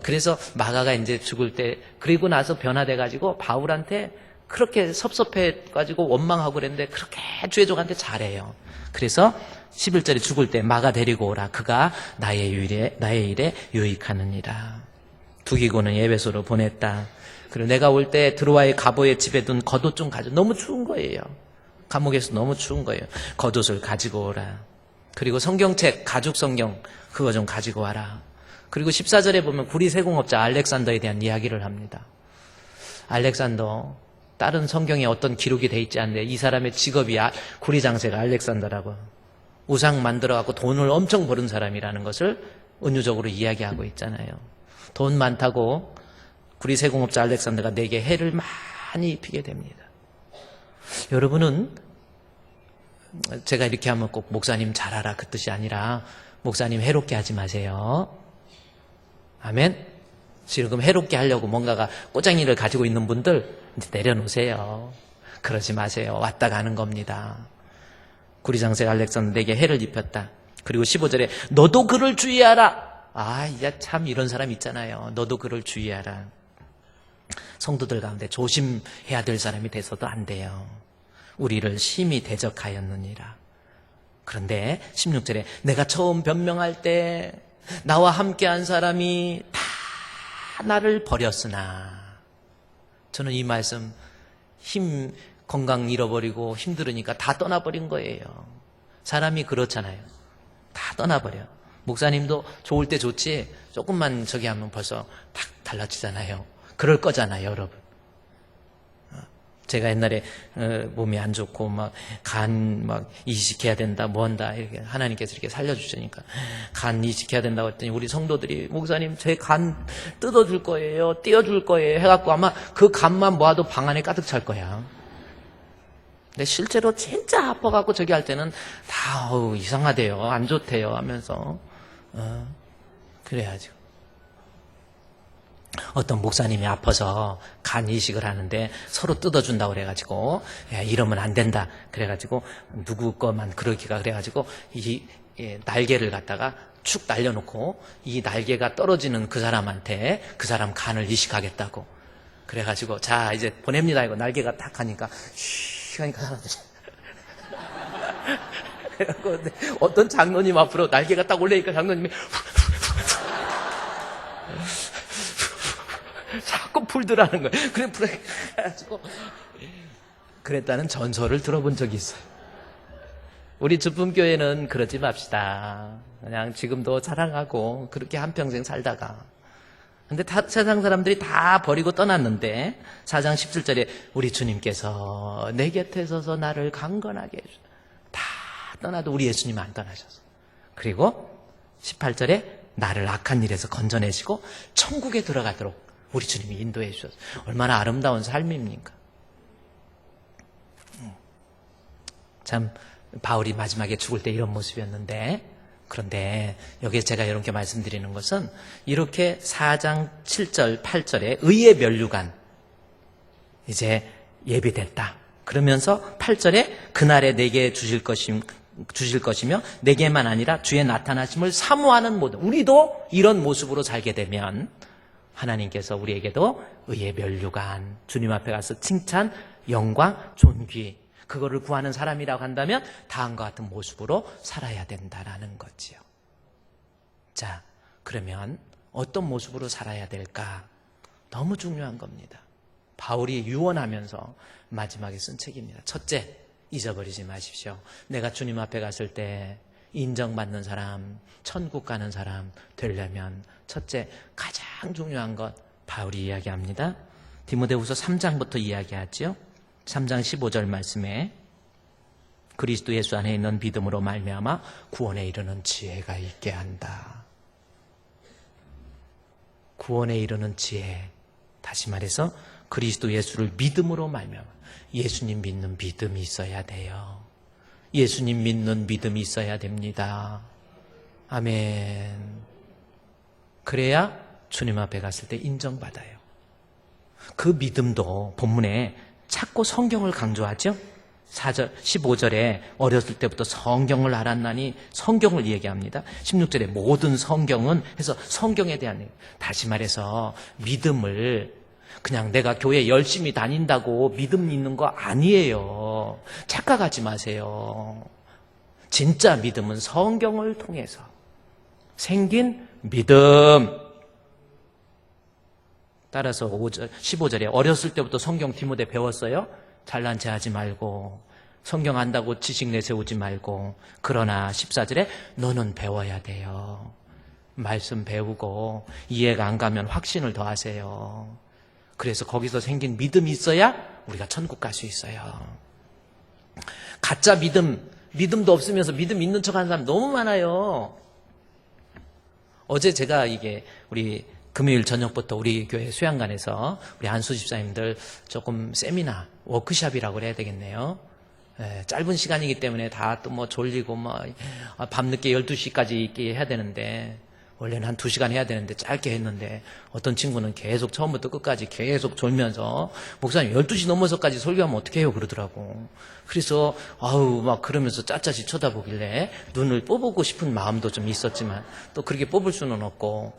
그래서 마가가 이제 죽을 때 그리고 나서 변화돼가지고 바울한테 그렇게 섭섭해가지고 원망하고 그랬는데 그렇게 주의 종한테 잘해요. 그래서 11절에 죽을 때 마가 데리고 오라. 그가 나의 일에 유익하느니라. 두기고는 에베소로 보냈다. 그리고 내가 올 때 드로아의 가보의 집에 둔 겉옷 좀 가져. 너무 추운 거예요. 감옥에서 너무 추운 거예요. 겉옷을 가지고 오라. 그리고 성경책, 가죽 성경 그거 좀 가지고 와라. 그리고 14절에 보면 구리 세공업자 알렉산더에 대한 이야기를 합니다. 알렉산더 다른 성경에 어떤 기록이 돼 있지 않는데 이 사람의 직업이 구리 장세가 알렉산더라고. 우상 만들어갖고 돈을 엄청 버는 사람이라는 것을 은유적으로 이야기하고 있잖아요. 돈 많다고 구리 세공업자 알렉산더가 내게 해를 많이 입히게 됩니다. 여러분은 제가 이렇게 하면 꼭 목사님 잘하라 그 뜻이 아니라 목사님 해롭게 하지 마세요. 아멘. 지금 해롭게 하려고 뭔가가 꼬장이를 가지고 있는 분들 이제 내려놓으세요. 그러지 마세요. 왔다 가는 겁니다. 구리장색 알렉산더 내게 해를 입혔다. 그리고 15절에 너도 그를 주의하라. 이제 참 이런 사람 있잖아요. 너도 그를 주의하라. 성도들 가운데 조심해야 될 사람이 돼서도 안 돼요. 우리를 심히 대적하였느니라. 그런데 16절에 내가 처음 변명할 때 나와 함께한 사람이 다 나를 버렸으나. 저는 이 말씀 건강 잃어버리고 힘들으니까 다 떠나버린 거예요. 사람이 그렇잖아요. 다 떠나버려. 목사님도 좋을 때 좋지 조금만 저기 하면 벌써 탁 달라지잖아요. 그럴 거잖아요, 여러분. 제가 옛날에 몸이 안 좋고 막 간 막 이식해야 된다 뭐 한다 이렇게 하나님께서 이렇게 살려주시니까 간 이식해야 된다고 했더니 우리 성도들이 목사님 제 간 뜯어줄 거예요 띄어줄 거예요 해갖고 아마 그 간만 모아도 방 안에 가득 찰 거야. 근데 실제로 진짜 아파갖고 저기 할 때는 다 이상하대요 안 좋대요 하면서 그래야죠. 어떤 목사님이 아파서 간 이식을 하는데 서로 뜯어준다고 그래가지고 이러면 안 된다 그래가지고 누구 거만 그러기가 그래가지고 이 날개를 갖다가 축 날려놓고 이 날개가 떨어지는 그 사람한테 그 사람 간을 이식하겠다고 그래가지고 자 이제 보냅니다 이거 날개가 딱 하니까 쉬 하니까 사람들이 그래갖고 어떤 장로님 앞으로 날개가 딱 올라니까 장로님이 자꾸 풀더라는 거예요. 그래 풀어가지고 그랬다는 전설을 들어본 적이 있어요. 우리 주품교회는 그러지 맙시다. 그냥 지금도 자랑하고 그렇게 한평생 살다가 근데 세상 사람들이 다 버리고 떠났는데 4장 17절에 우리 주님께서 내 곁에 서서 나를 강건하게 해주셨다. 다 떠나도 우리 예수님 안 떠나셔서 그리고 18절에 나를 악한 일에서 건져내시고 천국에 들어가도록 우리 주님이 인도해 주셔서 얼마나 아름다운 삶입니까? 참 바울이 마지막에 죽을 때 이런 모습이었는데 그런데 여기에 제가 이렇게 말씀드리는 것은 이렇게 4장 7절 8절에 의의 면류관 이제 예비됐다. 그러면서 8절에 그날에 내게 주실 것이며 내게만 아니라 주의 나타나심을 사모하는 모든 우리도 이런 모습으로 살게 되면 하나님께서 우리에게도 의의 면류관 주님 앞에 가서 칭찬, 영광, 존귀 그거를 구하는 사람이라고 한다면 다음과 같은 모습으로 살아야 된다라는 거지요. 자, 그러면 어떤 모습으로 살아야 될까? 너무 중요한 겁니다. 바울이 유언하면서 마지막에 쓴 책입니다. 첫째, 잊어버리지 마십시오. 내가 주님 앞에 갔을 때 인정받는 사람, 천국 가는 사람 되려면 첫째, 가장 중요한 것 바울이 이야기합니다. 디모데후서 3장부터 이야기하죠. 3장 15절 말씀에 그리스도 예수 안에 있는 믿음으로 말미암아 구원에 이르는 지혜가 있게 한다. 구원에 이르는 지혜. 다시 말해서 그리스도 예수를 믿음으로 말미암아 예수님 믿는 믿음이 있어야 돼요. 예수님 믿는 믿음이 있어야 됩니다. 아멘. 그래야 주님 앞에 갔을 때 인정받아요. 그 믿음도 본문에 자꾸 성경을 강조하죠. 4절, 15절에 어렸을 때부터 성경을 알았나니 성경을 얘기합니다. 16절에 모든 성경은 해서 성경에 대한 얘기. 다시 말해서 믿음을 그냥 내가 교회 열심히 다닌다고 믿음 있는 거 아니에요. 착각하지 마세요. 진짜 믿음은 성경을 통해서 생긴 믿음. 따라서 15절에 어렸을 때부터 성경 디모데 배웠어요? 잘난 체 하지 말고 성경 안다고 지식 내세우지 말고 그러나 14절에 너는 배워야 돼요. 말씀 배우고 이해가 안 가면 확신을 더하세요. 그래서 거기서 생긴 믿음이 있어야 우리가 천국 갈 수 있어요. 가짜 믿음도 없으면서 믿음 있는 척하는 사람 너무 많아요. 어제 제가 이게 우리 금요일 저녁부터 우리 교회 수양관에서 우리 안수 집사님들 조금 세미나, 워크숍이라고 그래야 되겠네요. 짧은 시간이기 때문에 다 또 뭐 졸리고 밤늦게 12시까지 있게 해야 되는데 원래는 한 2시간 해야 되는데 짧게 했는데 어떤 친구는 계속 처음부터 끝까지 계속 졸면서 목사님 12시 넘어서까지 설교하면 어떻게 해요 그러더라고. 그래서 막 그러면서 짜짜시 쳐다보길래 눈을 뽑고 싶은 마음도 좀 있었지만 또 그렇게 뽑을 수는 없고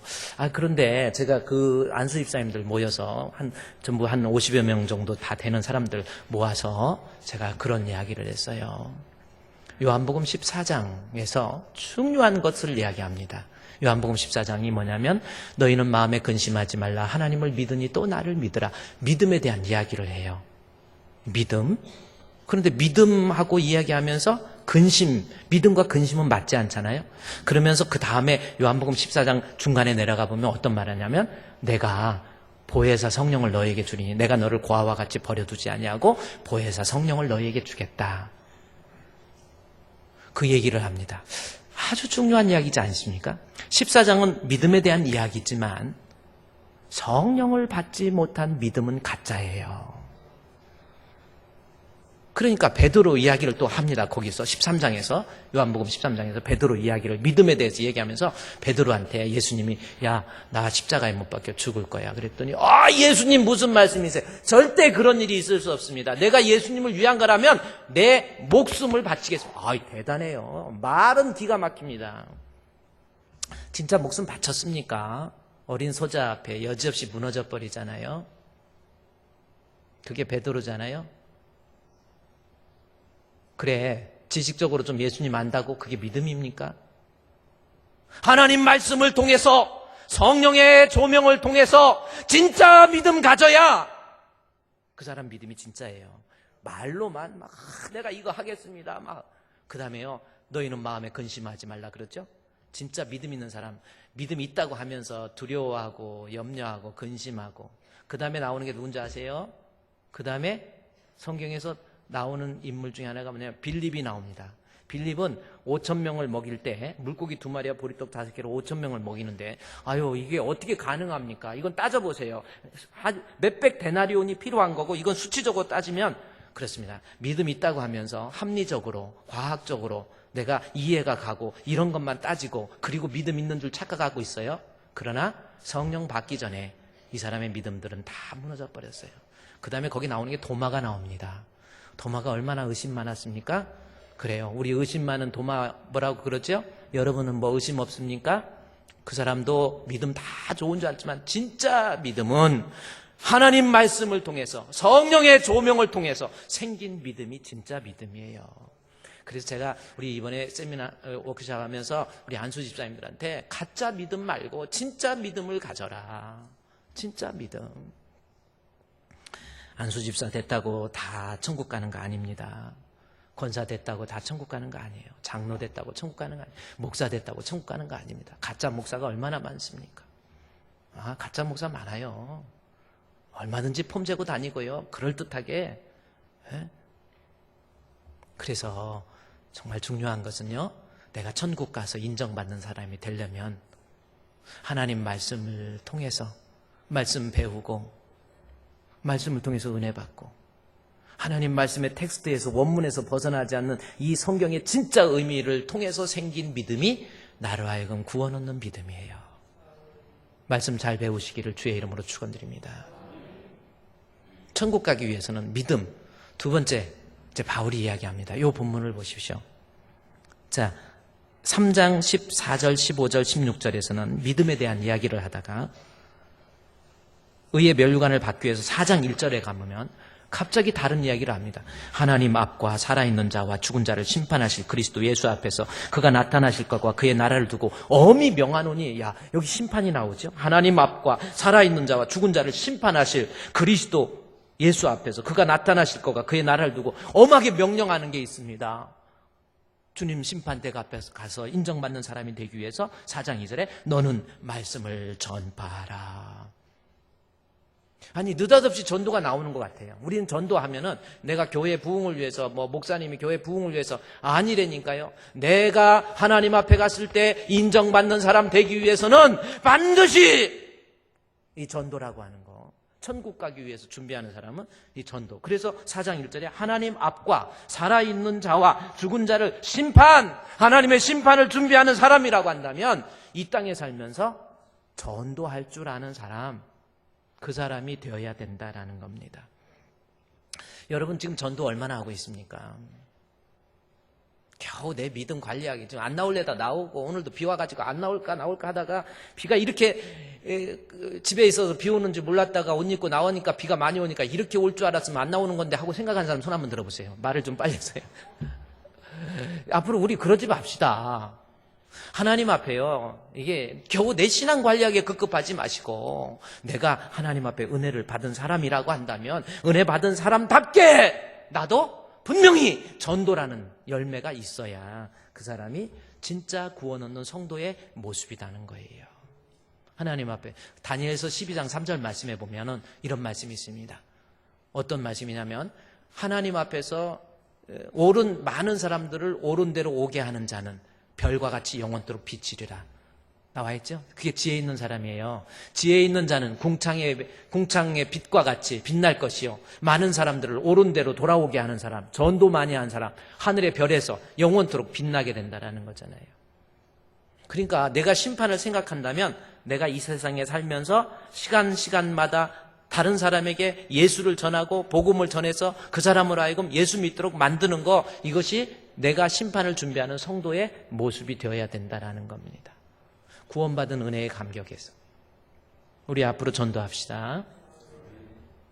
그런데 제가 그 안수 집사님들 모여서 전부 한 50여 명 정도 다 되는 사람들 모아서 제가 그런 이야기를 했어요. 요한복음 14장에서 중요한 것을 이야기합니다. 요한복음 14장이 뭐냐면 너희는 마음에 근심하지 말라. 하나님을 믿으니 또 나를 믿으라. 믿음에 대한 이야기를 해요. 믿음. 그런데 믿음하고 이야기하면서 근심, 믿음과 근심은 맞지 않잖아요. 그러면서 그 다음에 요한복음 14장 중간에 내려가 보면 어떤 말 하냐면 내가 보혜사 성령을 너에게 주리니 내가 너를 고아와 같이 버려두지 아니하고 보혜사 성령을 너에게 주겠다. 그 얘기를 합니다. 아주 중요한 이야기지 않습니까? 14장은 믿음에 대한 이야기지만 성령을 받지 못한 믿음은 가짜예요. 그러니까 베드로 이야기를 또 합니다. 거기서 13장에서 요한복음 13장에서 베드로 이야기를 믿음에 대해서 얘기하면서 베드로한테 예수님이 야, 나 십자가에 못 박혀 죽을 거야. 그랬더니 예수님 무슨 말씀이세요? 절대 그런 일이 있을 수 없습니다. 내가 예수님을 위한 거라면 내 목숨을 바치겠습니다. 대단해요. 말은 기가 막힙니다. 진짜 목숨 바쳤습니까? 어린 소자 앞에 여지없이 무너져 버리잖아요. 그게 베드로잖아요. 그래, 지식적으로 좀 예수님 안다고 그게 믿음입니까? 하나님 말씀을 통해서 성령의 조명을 통해서 진짜 믿음 가져야 그 사람 믿음이 진짜예요. 말로만 막 내가 이거 하겠습니다. 그 다음에요, 너희는 마음에 근심하지 말라 그러죠? 진짜 믿음 있는 사람, 믿음 있다고 하면서 두려워하고 염려하고 근심하고 그 다음에 나오는 게 누군지 아세요? 그 다음에 성경에서 나오는 인물 중에 하나가 뭐냐면 빌립이 나옵니다. 빌립은 5,000명을 먹일 때 물고기 2마리와 보리떡 5개로 5,000명을 먹이는데 이게 어떻게 가능합니까? 이건 따져보세요. 몇백 데나리온이 필요한 거고 이건 수치적으로 따지면 그렇습니다. 믿음 있다고 하면서 합리적으로 과학적으로 내가 이해가 가고 이런 것만 따지고 그리고 믿음 있는 줄 착각하고 있어요. 그러나 성령 받기 전에 이 사람의 믿음들은 다 무너져 버렸어요. 그 다음에 거기 나오는 게 도마가 나옵니다. 도마가 얼마나 의심 많았습니까? 그래요. 우리 의심 많은 도마 뭐라고 그러죠? 여러분은 뭐 의심 없습니까? 그 사람도 믿음 다 좋은 줄 알지만 진짜 믿음은 하나님 말씀을 통해서 성령의 조명을 통해서 생긴 믿음이 진짜 믿음이에요. 그래서 제가 우리 이번에 세미나 워크숍 하면서 우리 안수 집사님들한테 가짜 믿음 말고 진짜 믿음을 가져라. 진짜 믿음. 안수 집사 됐다고 다 천국 가는 거 아닙니다. 권사 됐다고 다 천국 가는 거 아니에요. 장로 됐다고 천국 가는 거 아니에요. 목사 됐다고 천국 가는 거 아닙니다. 가짜 목사가 얼마나 많습니까? 가짜 목사 많아요. 얼마든지 폼 재고 다니고요. 그럴듯하게. 그래서 정말 중요한 것은요, 내가 천국 가서 인정받는 사람이 되려면 하나님 말씀을 통해서 말씀 배우고 말씀을 통해서 은혜 받고 하나님 말씀의 텍스트에서 원문에서 벗어나지 않는 이 성경의 진짜 의미를 통해서 생긴 믿음이 나로 하여금 구원 얻는 믿음이에요. 말씀 잘 배우시기를 주의 이름으로 축원드립니다. 천국 가기 위해서는 믿음. 두 번째, 이제 바울이 이야기합니다. 이 본문을 보십시오. 자, 3장 14절, 15절, 16절에서는 믿음에 대한 이야기를 하다가 의의 멸류관을 받기 위해서 4장 1절에 가보면 갑자기 다른 이야기를 합니다. 하나님 앞과 살아있는 자와 죽은 자를 심판하실 그리스도 예수 앞에서 그가 나타나실 것과 그의 나라를 두고 엄히 명하노니, 여기 심판이 나오죠. 하나님 앞과 살아있는 자와 죽은 자를 심판하실 그리스도 예수 앞에서 그가 나타나실 것과 그의 나라를 두고 엄하게 명령하는 게 있습니다. 주님 심판대 앞에서 가서 인정받는 사람이 되기 위해서 4장 2절에 너는 말씀을 전파하라. 아니, 느닷없이 전도가 나오는 것 같아요. 우리는 전도하면은 내가 교회 부흥을 위해서, 목사님이 교회 부흥을 위해서 아니라니까요. 내가 하나님 앞에 갔을 때 인정받는 사람 되기 위해서는 반드시 이 전도라고 하는 거, 천국 가기 위해서 준비하는 사람은 이 전도. 그래서 4장 1절에 하나님 앞과 살아있는 자와 죽은 자를 하나님의 심판을 준비하는 사람이라고 한다면 이 땅에 살면서 전도할 줄 아는 사람, 그 사람이 되어야 된다라는 겁니다. 여러분 지금 전도 얼마나 하고 있습니까? 겨우 내 믿음 관리하기, 지금 안 나올래다 나오고, 오늘도 비 와가지고 안 나올까 하다가 비가 이렇게 집에 있어서 비 오는 줄 몰랐다가 옷 입고 나오니까 비가 많이 오니까 이렇게 올 줄 알았으면 안 나오는 건데 하고 생각하는 사람 손 한번 들어보세요. 말을 좀 빨리 해서요. 앞으로 우리 그러지 맙시다. 하나님 앞에요, 이게 겨우 내 신앙 관리하기에 급급하지 마시고 내가 하나님 앞에 은혜를 받은 사람이라고 한다면 은혜 받은 사람답게 나도 분명히 전도라는 열매가 있어야 그 사람이 진짜 구원 얻는 성도의 모습이라는 거예요. 하나님 앞에. 다니엘서 12장 3절 말씀에 보면은 이런 말씀이 있습니다. 어떤 말씀이냐면 하나님 앞에서 많은 사람들을 옳은 대로 오게 하는 자는 별과 같이 영원토록 비치리라. 나와 있죠? 그게 지혜 있는 사람이에요. 지혜 있는 자는 궁창의 빛과 같이 빛날 것이요. 많은 사람들을 옳은 대로 돌아오게 하는 사람, 전도 많이 한 사람, 하늘의 별에서 영원토록 빛나게 된다라는 거잖아요. 그러니까 내가 심판을 생각한다면 내가 이 세상에 살면서 시간마다 다른 사람에게 예수를 전하고 복음을 전해서 그 사람으로 하여금 예수 믿도록 만드는 거, 이것이 내가 심판을 준비하는 성도의 모습이 되어야 된다라는 겁니다. 구원받은 은혜에 감격해서 우리 앞으로 전도합시다.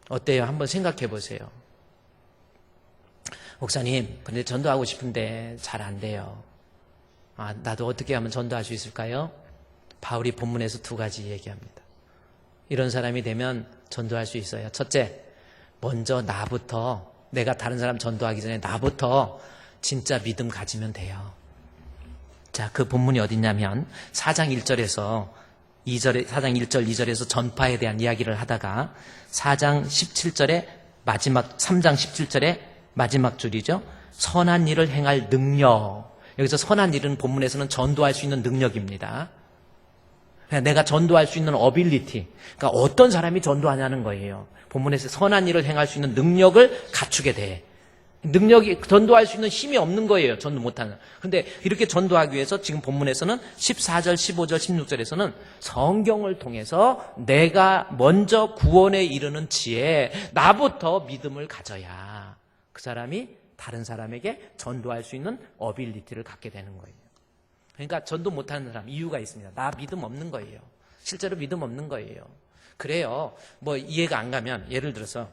어때요? 한번 생각해 보세요. 목사님, 근데 전도하고 싶은데 잘 안 돼요. 나도 어떻게 하면 전도할 수 있을까요? 바울이 본문에서 2가지 얘기합니다. 이런 사람이 되면 전도할 수 있어요. 첫째, 먼저 나부터, 내가 다른 사람 전도하기 전에 나부터 진짜 믿음 가지면 돼요. 자, 그 본문이 어딨냐면 4장 1절에서 4장 1절 2절에서 전파에 대한 이야기를 하다가 4장 17절에 마지막 3장 17절에 마지막 줄이죠. 선한 일을 행할 능력. 여기서 선한 일은 본문에서는 전도할 수 있는 능력입니다. 내가 전도할 수 있는 어빌리티. 그러니까 어떤 사람이 전도하냐는 거예요. 본문에서 선한 일을 행할 수 있는 능력을 갖추게 돼. 능력이, 전도할 수 있는 힘이 없는 거예요. 전도 못하는. 근데 이렇게 전도하기 위해서 지금 본문에서는 14절, 15절, 16절에서는 성경을 통해서 내가 먼저 구원에 이르는 지혜, 나부터 믿음을 가져야 그 사람이 다른 사람에게 전도할 수 있는 어빌리티를 갖게 되는 거예요. 그러니까 전도 못하는 사람, 이유가 있습니다. 나 믿음 없는 거예요. 실제로 믿음 없는 거예요. 그래요. 뭐 이해가 안 가면 예를 들어서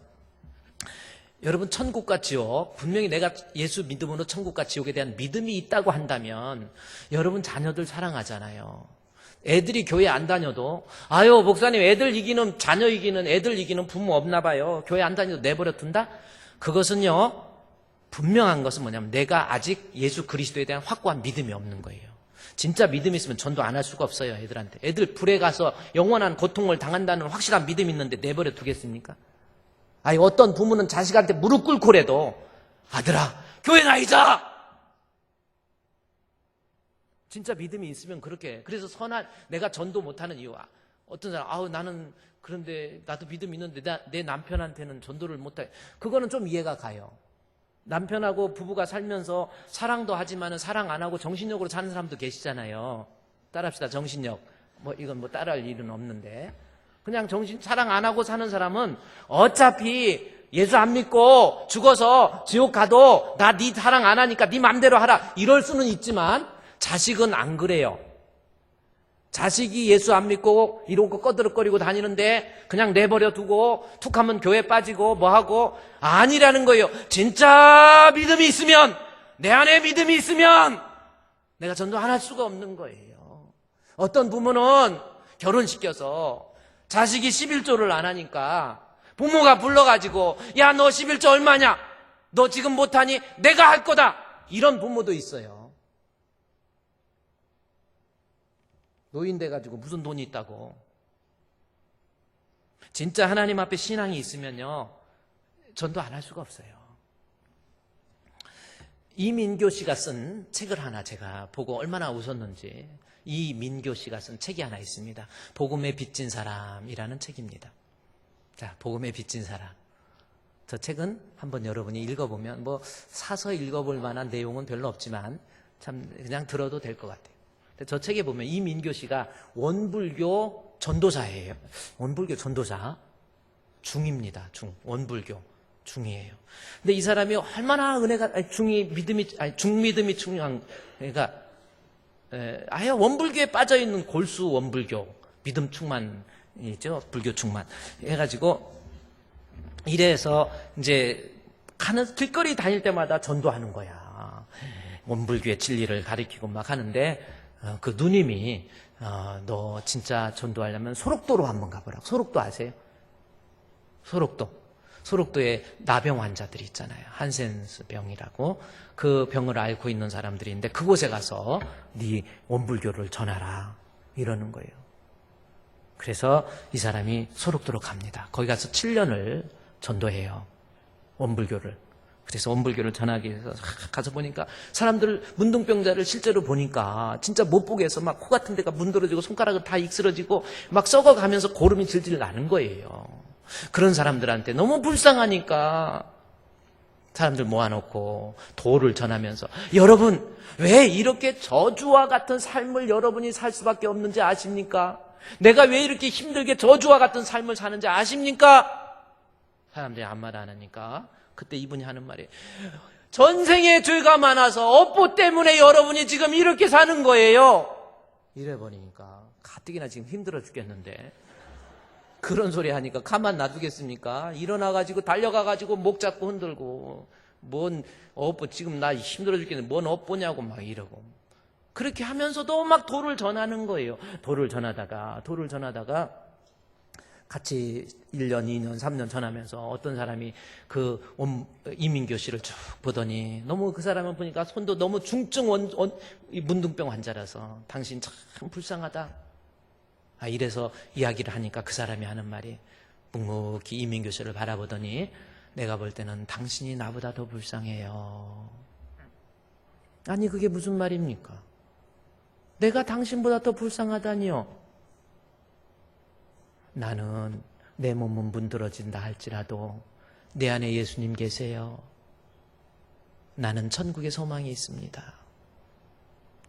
여러분, 천국과 지옥, 분명히 내가 예수 믿음으로 천국과 지옥에 대한 믿음이 있다고 한다면 여러분 자녀들 사랑하잖아요. 애들이 교회 안 다녀도 아유 목사님, 애들 이기는, 자녀 이기는, 애들 이기는 부모 없나 봐요. 교회 안 다녀도 내버려 둔다? 그것은요, 분명한 것은 뭐냐면 내가 아직 예수 그리스도에 대한 확고한 믿음이 없는 거예요. 진짜 믿음이 있으면 전도 안 할 수가 없어요. 애들한테. 애들 불에 가서 영원한 고통을 당한다는 확실한 믿음이 있는데 내버려 두겠습니까? 아니, 어떤 부모는 자식한테 무릎 꿇고라도 아들아, 교회 나이자! 진짜 믿음이 있으면 그렇게. 그래서 내가 전도 못하는 이유가, 어떤 사람, 나는 그런데 나도 믿음 있는데 내 남편한테는 전도를 못해. 그거는 좀 이해가 가요. 남편하고 부부가 살면서 사랑도 하지만은 사랑 안 하고 정신력으로 사는 사람도 계시잖아요. 따라합시다. 정신력. 이건 따라할 일은 없는데. 그냥 사랑 안 하고 사는 사람은 어차피 예수 안 믿고 죽어서 지옥 가도 나 네 사랑 안 하니까 네 맘대로 하라, 이럴 수는 있지만 자식은 안 그래요. 자식이 예수 안 믿고 이러고 꺼드럭거리고 다니는데 그냥 내버려 두고 툭 하면 교회 빠지고 뭐하고, 아니라는 거예요. 진짜 믿음이 있으면, 내 안에 믿음이 있으면 내가 전도 안 할 수가 없는 거예요. 어떤 부모는 결혼시켜서 자식이 11조를 안 하니까 부모가 불러가지고 야, 너 11조 얼마냐? 너 지금 못하니 내가 할 거다. 이런 부모도 있어요. 노인 돼가지고 무슨 돈이 있다고. 진짜 하나님 앞에 신앙이 있으면요, 전도 안 할 수가 없어요. 이민교 씨가 쓴 책을 하나 제가 보고 얼마나 웃었는지, 이민교 씨가 쓴 책이 하나 있습니다. 복음에 빚진 사람이라는 책입니다. 자, 복음에 빚진 사람. 저 책은 한번 여러분이 읽어보면, 사서 읽어볼 만한 내용은 별로 없지만 참 그냥 들어도 될 것 같아요. 저 책에 보면 이민교 씨가 원불교 전도사예요. 원불교 전도사. 중입니다. 원불교 중이에요. 근데 이 사람이 얼마나 중믿음이 중요한, 그러니까 아예 원불교에 빠져 있는 골수 원불교, 믿음 충만이죠. 불교 충만 해가지고 이래서 이제 길거리 다닐 때마다 전도하는 거야. 원불교의 진리를 가리키고 막 하는데, 그 누님이 너 진짜 전도하려면 소록도로 한번 가보라고. 소록도 아세요? 소록도에 나병 환자들이 있잖아요. 한센스 병이라고. 그 병을 앓고 있는 사람들인데 그곳에 가서 네 원불교를 전하라, 이러는 거예요. 그래서 이 사람이 소록도로 갑니다. 거기 가서 7년을 전도해요. 원불교를. 그래서 원불교를 전하기 위해서 가서 보니까 사람들 문둥병자를 실제로 보니까 진짜 못 보게 해서 막 코 같은 데가 문드러지고 손가락은 다 익스러지고 막 썩어가면서 고름이 질질 나는 거예요. 그런 사람들한테 너무 불쌍하니까 사람들 모아놓고 도를 전하면서 여러분 왜 이렇게 저주와 같은 삶을 여러분이 살 수밖에 없는지 아십니까? 내가 왜 이렇게 힘들게 저주와 같은 삶을 사는지 아십니까? 사람들이 아무 말 안 하니까 그때 이분이 하는 말이 전생에 죄가 많아서 업보 때문에 여러분이 지금 이렇게 사는 거예요. 이래버리니까 가뜩이나 지금 힘들어 죽겠는데 그런 소리 하니까 가만 놔두겠습니까? 일어나가지고 달려가가지고 목 잡고 흔들고 뭔 업보 지금 나 힘들어 죽겠는데 뭔 업보냐고 막 이러고 그렇게 하면서도 막 도를 전하는 거예요. 도를 전하다가 같이 1년, 2년, 3년 전하면서 어떤 사람이 그 이민교실을 쭉 보더니 너무 그 사람을 보니까 손도 너무 중증 문둥병 환자라서 당신 참 불쌍하다. 이래서 이야기를 하니까 그 사람이 하는 말이 묵묵히 이민교실을 바라보더니 내가 볼 때는 당신이 나보다 더 불쌍해요. 아니 그게 무슨 말입니까? 내가 당신보다 더 불쌍하다니요. 나는 내 몸은 문드러진다 할지라도 내 안에 예수님 계세요. 나는 천국에 소망이 있습니다.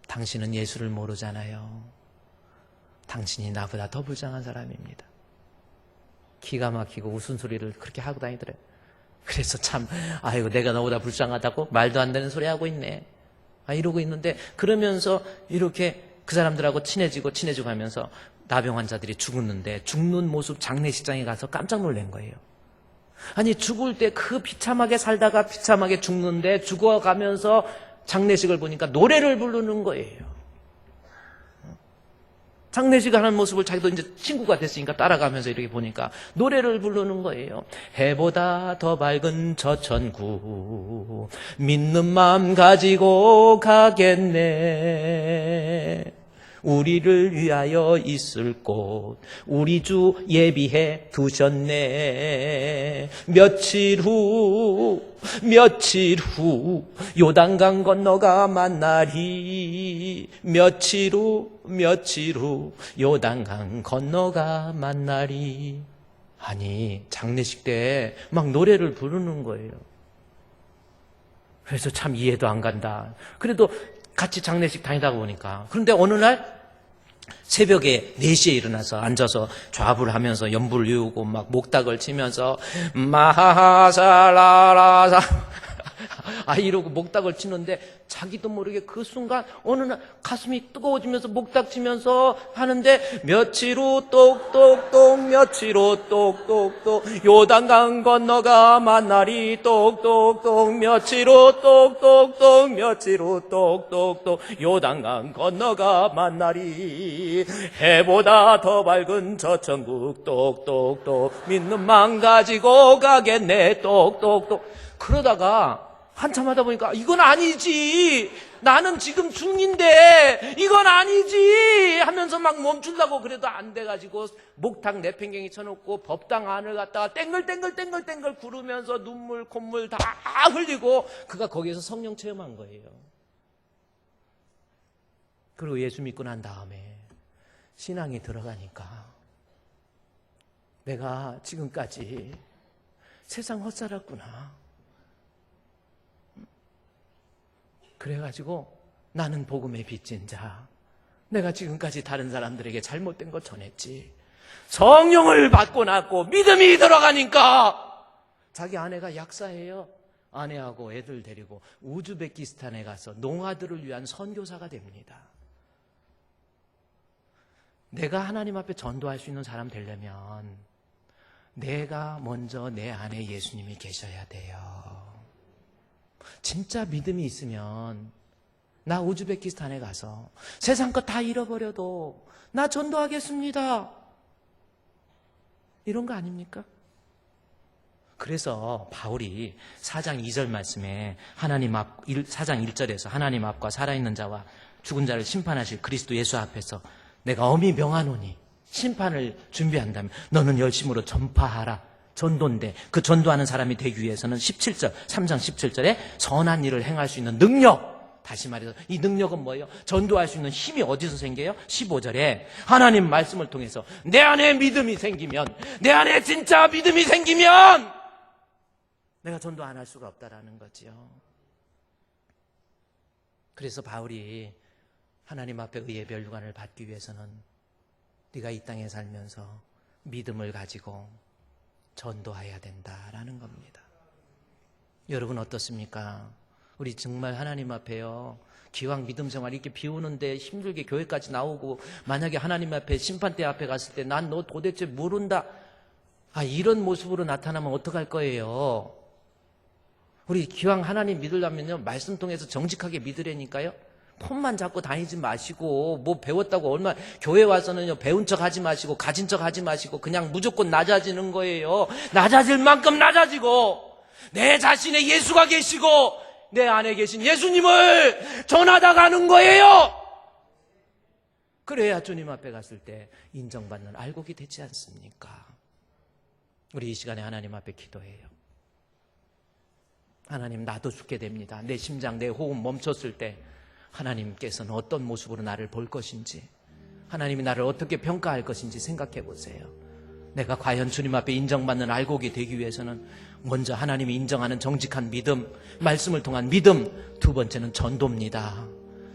당신은 예수를 모르잖아요. 당신이 나보다 더 불쌍한 사람입니다. 기가 막히고 웃음소리를 그렇게 하고 다니더래요. 그래서 참 아이고 내가 너보다 불쌍하다고 말도 안 되는 소리 하고 있네. 이러고 있는데 그러면서 이렇게 그 사람들하고 친해지고 하면서 나병 환자들이 죽었는데 죽는 모습 장례식장에 가서 깜짝 놀란 거예요. 아니 죽을 때 그 비참하게 살다가 비참하게 죽는데 죽어가면서 장례식을 보니까 노래를 부르는 거예요. 장례식 하는 모습을 자기도 이제 친구가 됐으니까 따라가면서 이렇게 보니까 노래를 부르는 거예요. 해보다 더 밝은 저 천국 믿는 마음 가지고 가겠네. 우리를 위하여 있을 곳 우리 주 예비해 두셨네. 며칠 후 요단강 건너가 만나리. 며칠 후 요단강 건너가 만나리. 아니 장례식 때 막 노래를 부르는 거예요. 그래서 참 이해도 안 간다. 그래도 같이 장례식 다니다가 보니까 그런데 어느 날 새벽에 4시에 일어나서 앉아서 좌불 하면서 연불 외우고 막 목닥을 치면서 마하살라라사 이러고 목닥을 치는데 자기도 모르게 그 순간 어느 날 가슴이 뜨거워지면서 목닥 치면서 하는데 며칠 후 똑똑똑 며칠 후 똑똑똑 요단강 건너가 만나리. 똑똑똑 며칠 후 똑똑똑 며칠 후 똑똑똑 요단강 건너가 만나리. 해보다 더 밝은 저 천국 똑똑똑 믿는 마음 가지고 가겠네. 똑똑똑. 그러다가 한참 하다 보니까 이건 아니지. 나는 지금 중인데 이건 아니지 하면서 막 멈추려고 그래도 안 돼가지고 목탁 내팽개기 쳐놓고 법당 안을 갔다가 땡글땡글 구르면서 눈물 콧물 다 흘리고 그가 거기에서 성령 체험한 거예요. 그리고 예수 믿고 난 다음에 신앙이 들어가니까 내가 지금까지 세상 헛살았구나. 그래가지고 나는 복음의 빚진 자. 내가 지금까지 다른 사람들에게 잘못된 거 전했지. 성령을 받고 났고 믿음이 들어가니까 자기 아내가 약사예요. 아내하고 애들 데리고 우즈베키스탄에 가서 농아들을 위한 선교사가 됩니다. 내가 하나님 앞에 전도할 수 있는 사람 되려면 내가 먼저 내 안에 예수님이 계셔야 돼요. 진짜 믿음이 있으면 나 우즈베키스탄에 가서 세상 거 다 잃어버려도 나 전도하겠습니다. 이런 거 아닙니까? 그래서 바울이 4장 2절 말씀에 4장 1절에서 하나님 앞과 살아있는 자와 죽은 자를 심판하실 그리스도 예수 앞에서 내가 엄히 명하노니 심판을 준비한다면 너는 열심으로 전파하라. 전도인데 그 전도하는 사람이 되기 위해서는 17절, 3장 17절에 선한 일을 행할 수 있는 능력, 다시 말해서 이 능력은 뭐예요? 전도할 수 있는 힘이 어디서 생겨요? 15절에 하나님 말씀을 통해서 내 안에 믿음이 생기면, 내 안에 진짜 믿음이 생기면 내가 전도 안 할 수가 없다라는 거지요. 그래서 바울이 하나님 앞에 의의 멸류관을 받기 위해서는 네가 이 땅에 살면서 믿음을 가지고 전도해야 된다라는 겁니다. 여러분 어떻습니까? 우리 정말 하나님 앞에요, 기왕 믿음 생활 이렇게 비우는데 힘들게 교회까지 나오고, 만약에 하나님 앞에 심판대 앞에 갔을 때 난 너 도대체 모른다, 이런 모습으로 나타나면 어떡할 거예요? 우리 기왕 하나님 믿으려면요, 말씀 통해서 정직하게 믿으라니까요. 폰만 잡고 다니지 마시고, 뭐 배웠다고 얼마나, 교회 와서는요, 배운 척 하지 마시고, 가진 척 하지 마시고, 그냥 무조건 낮아지는 거예요. 낮아질 만큼 낮아지고, 내 자신에 예수가 계시고, 내 안에 계신 예수님을 전하다 가는 거예요. 그래야 주님 앞에 갔을 때 인정받는 알곡이 되지 않습니까? 우리 이 시간에 하나님 앞에 기도해요. 하나님, 나도 죽게 됩니다. 내 심장, 내 호흡 멈췄을 때 하나님께서는 어떤 모습으로 나를 볼 것인지, 하나님이 나를 어떻게 평가할 것인지 생각해 보세요. 내가 과연 주님 앞에 인정받는 알곡이 되기 위해서는 먼저 하나님이 인정하는 정직한 믿음, 말씀을 통한 믿음, 두 번째는 전도입니다.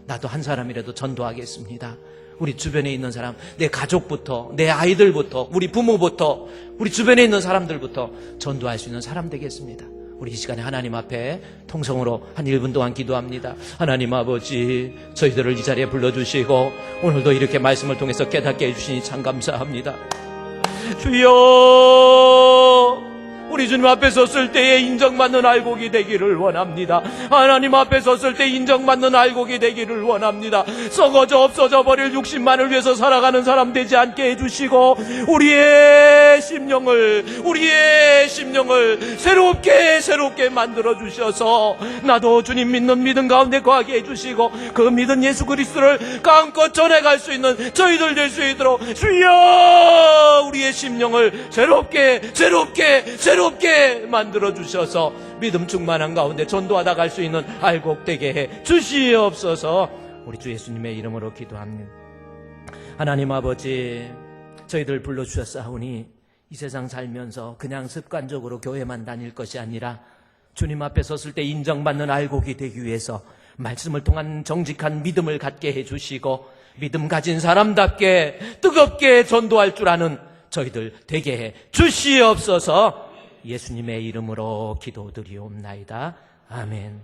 나도 한 사람이라도 전도하겠습니다. 우리 주변에 있는 사람, 내 가족부터, 내 아이들부터, 우리 부모부터, 우리 주변에 있는 사람들부터 전도할 수 있는 사람 되겠습니다. 우리 이 시간에 하나님 앞에 통성으로 한 1분 동안 기도합니다. 하나님 아버지, 저희들을 이 자리에 불러주시고 오늘도 이렇게 말씀을 통해서 깨닫게 해주시니 참 감사합니다. 주여, 우리 주님 앞에 섰을 때에 인정받는 알곡이 되기를 원합니다. 하나님 앞에 섰을 때 인정받는 알곡이 되기를 원합니다. 썩어져 없어져 버릴 육신만을 위해서 살아가는 사람 되지 않게 해주시고, 우리의 심령을 새롭게 만들어 주셔서 나도 주님 믿는 믿음 가운데 거하게 해주시고, 그 믿은 예수 그리스도를 마음껏 전해갈 수 있는 저희들 될 수 있도록 주여, 우리의 심령을 새롭게 만들어 주셔서 믿음 충만한 가운데 전도하다 갈 수 있는 알곡 되게 해 주시옵소서. 우리 주 예수님의 이름으로 기도합니다. 하나님 아버지, 저희들 불러주셨사오니 이 세상 살면서 그냥 습관적으로 교회만 다닐 것이 아니라 주님 앞에 섰을 때 인정받는 알곡이 되기 위해서 말씀을 통한 정직한 믿음을 갖게 해주시고, 믿음 가진 사람답게 뜨겁게 전도할 줄 아는 저희들 되게 해 주시옵소서. 예수님의 이름으로 기도드리옵나이다. 아멘.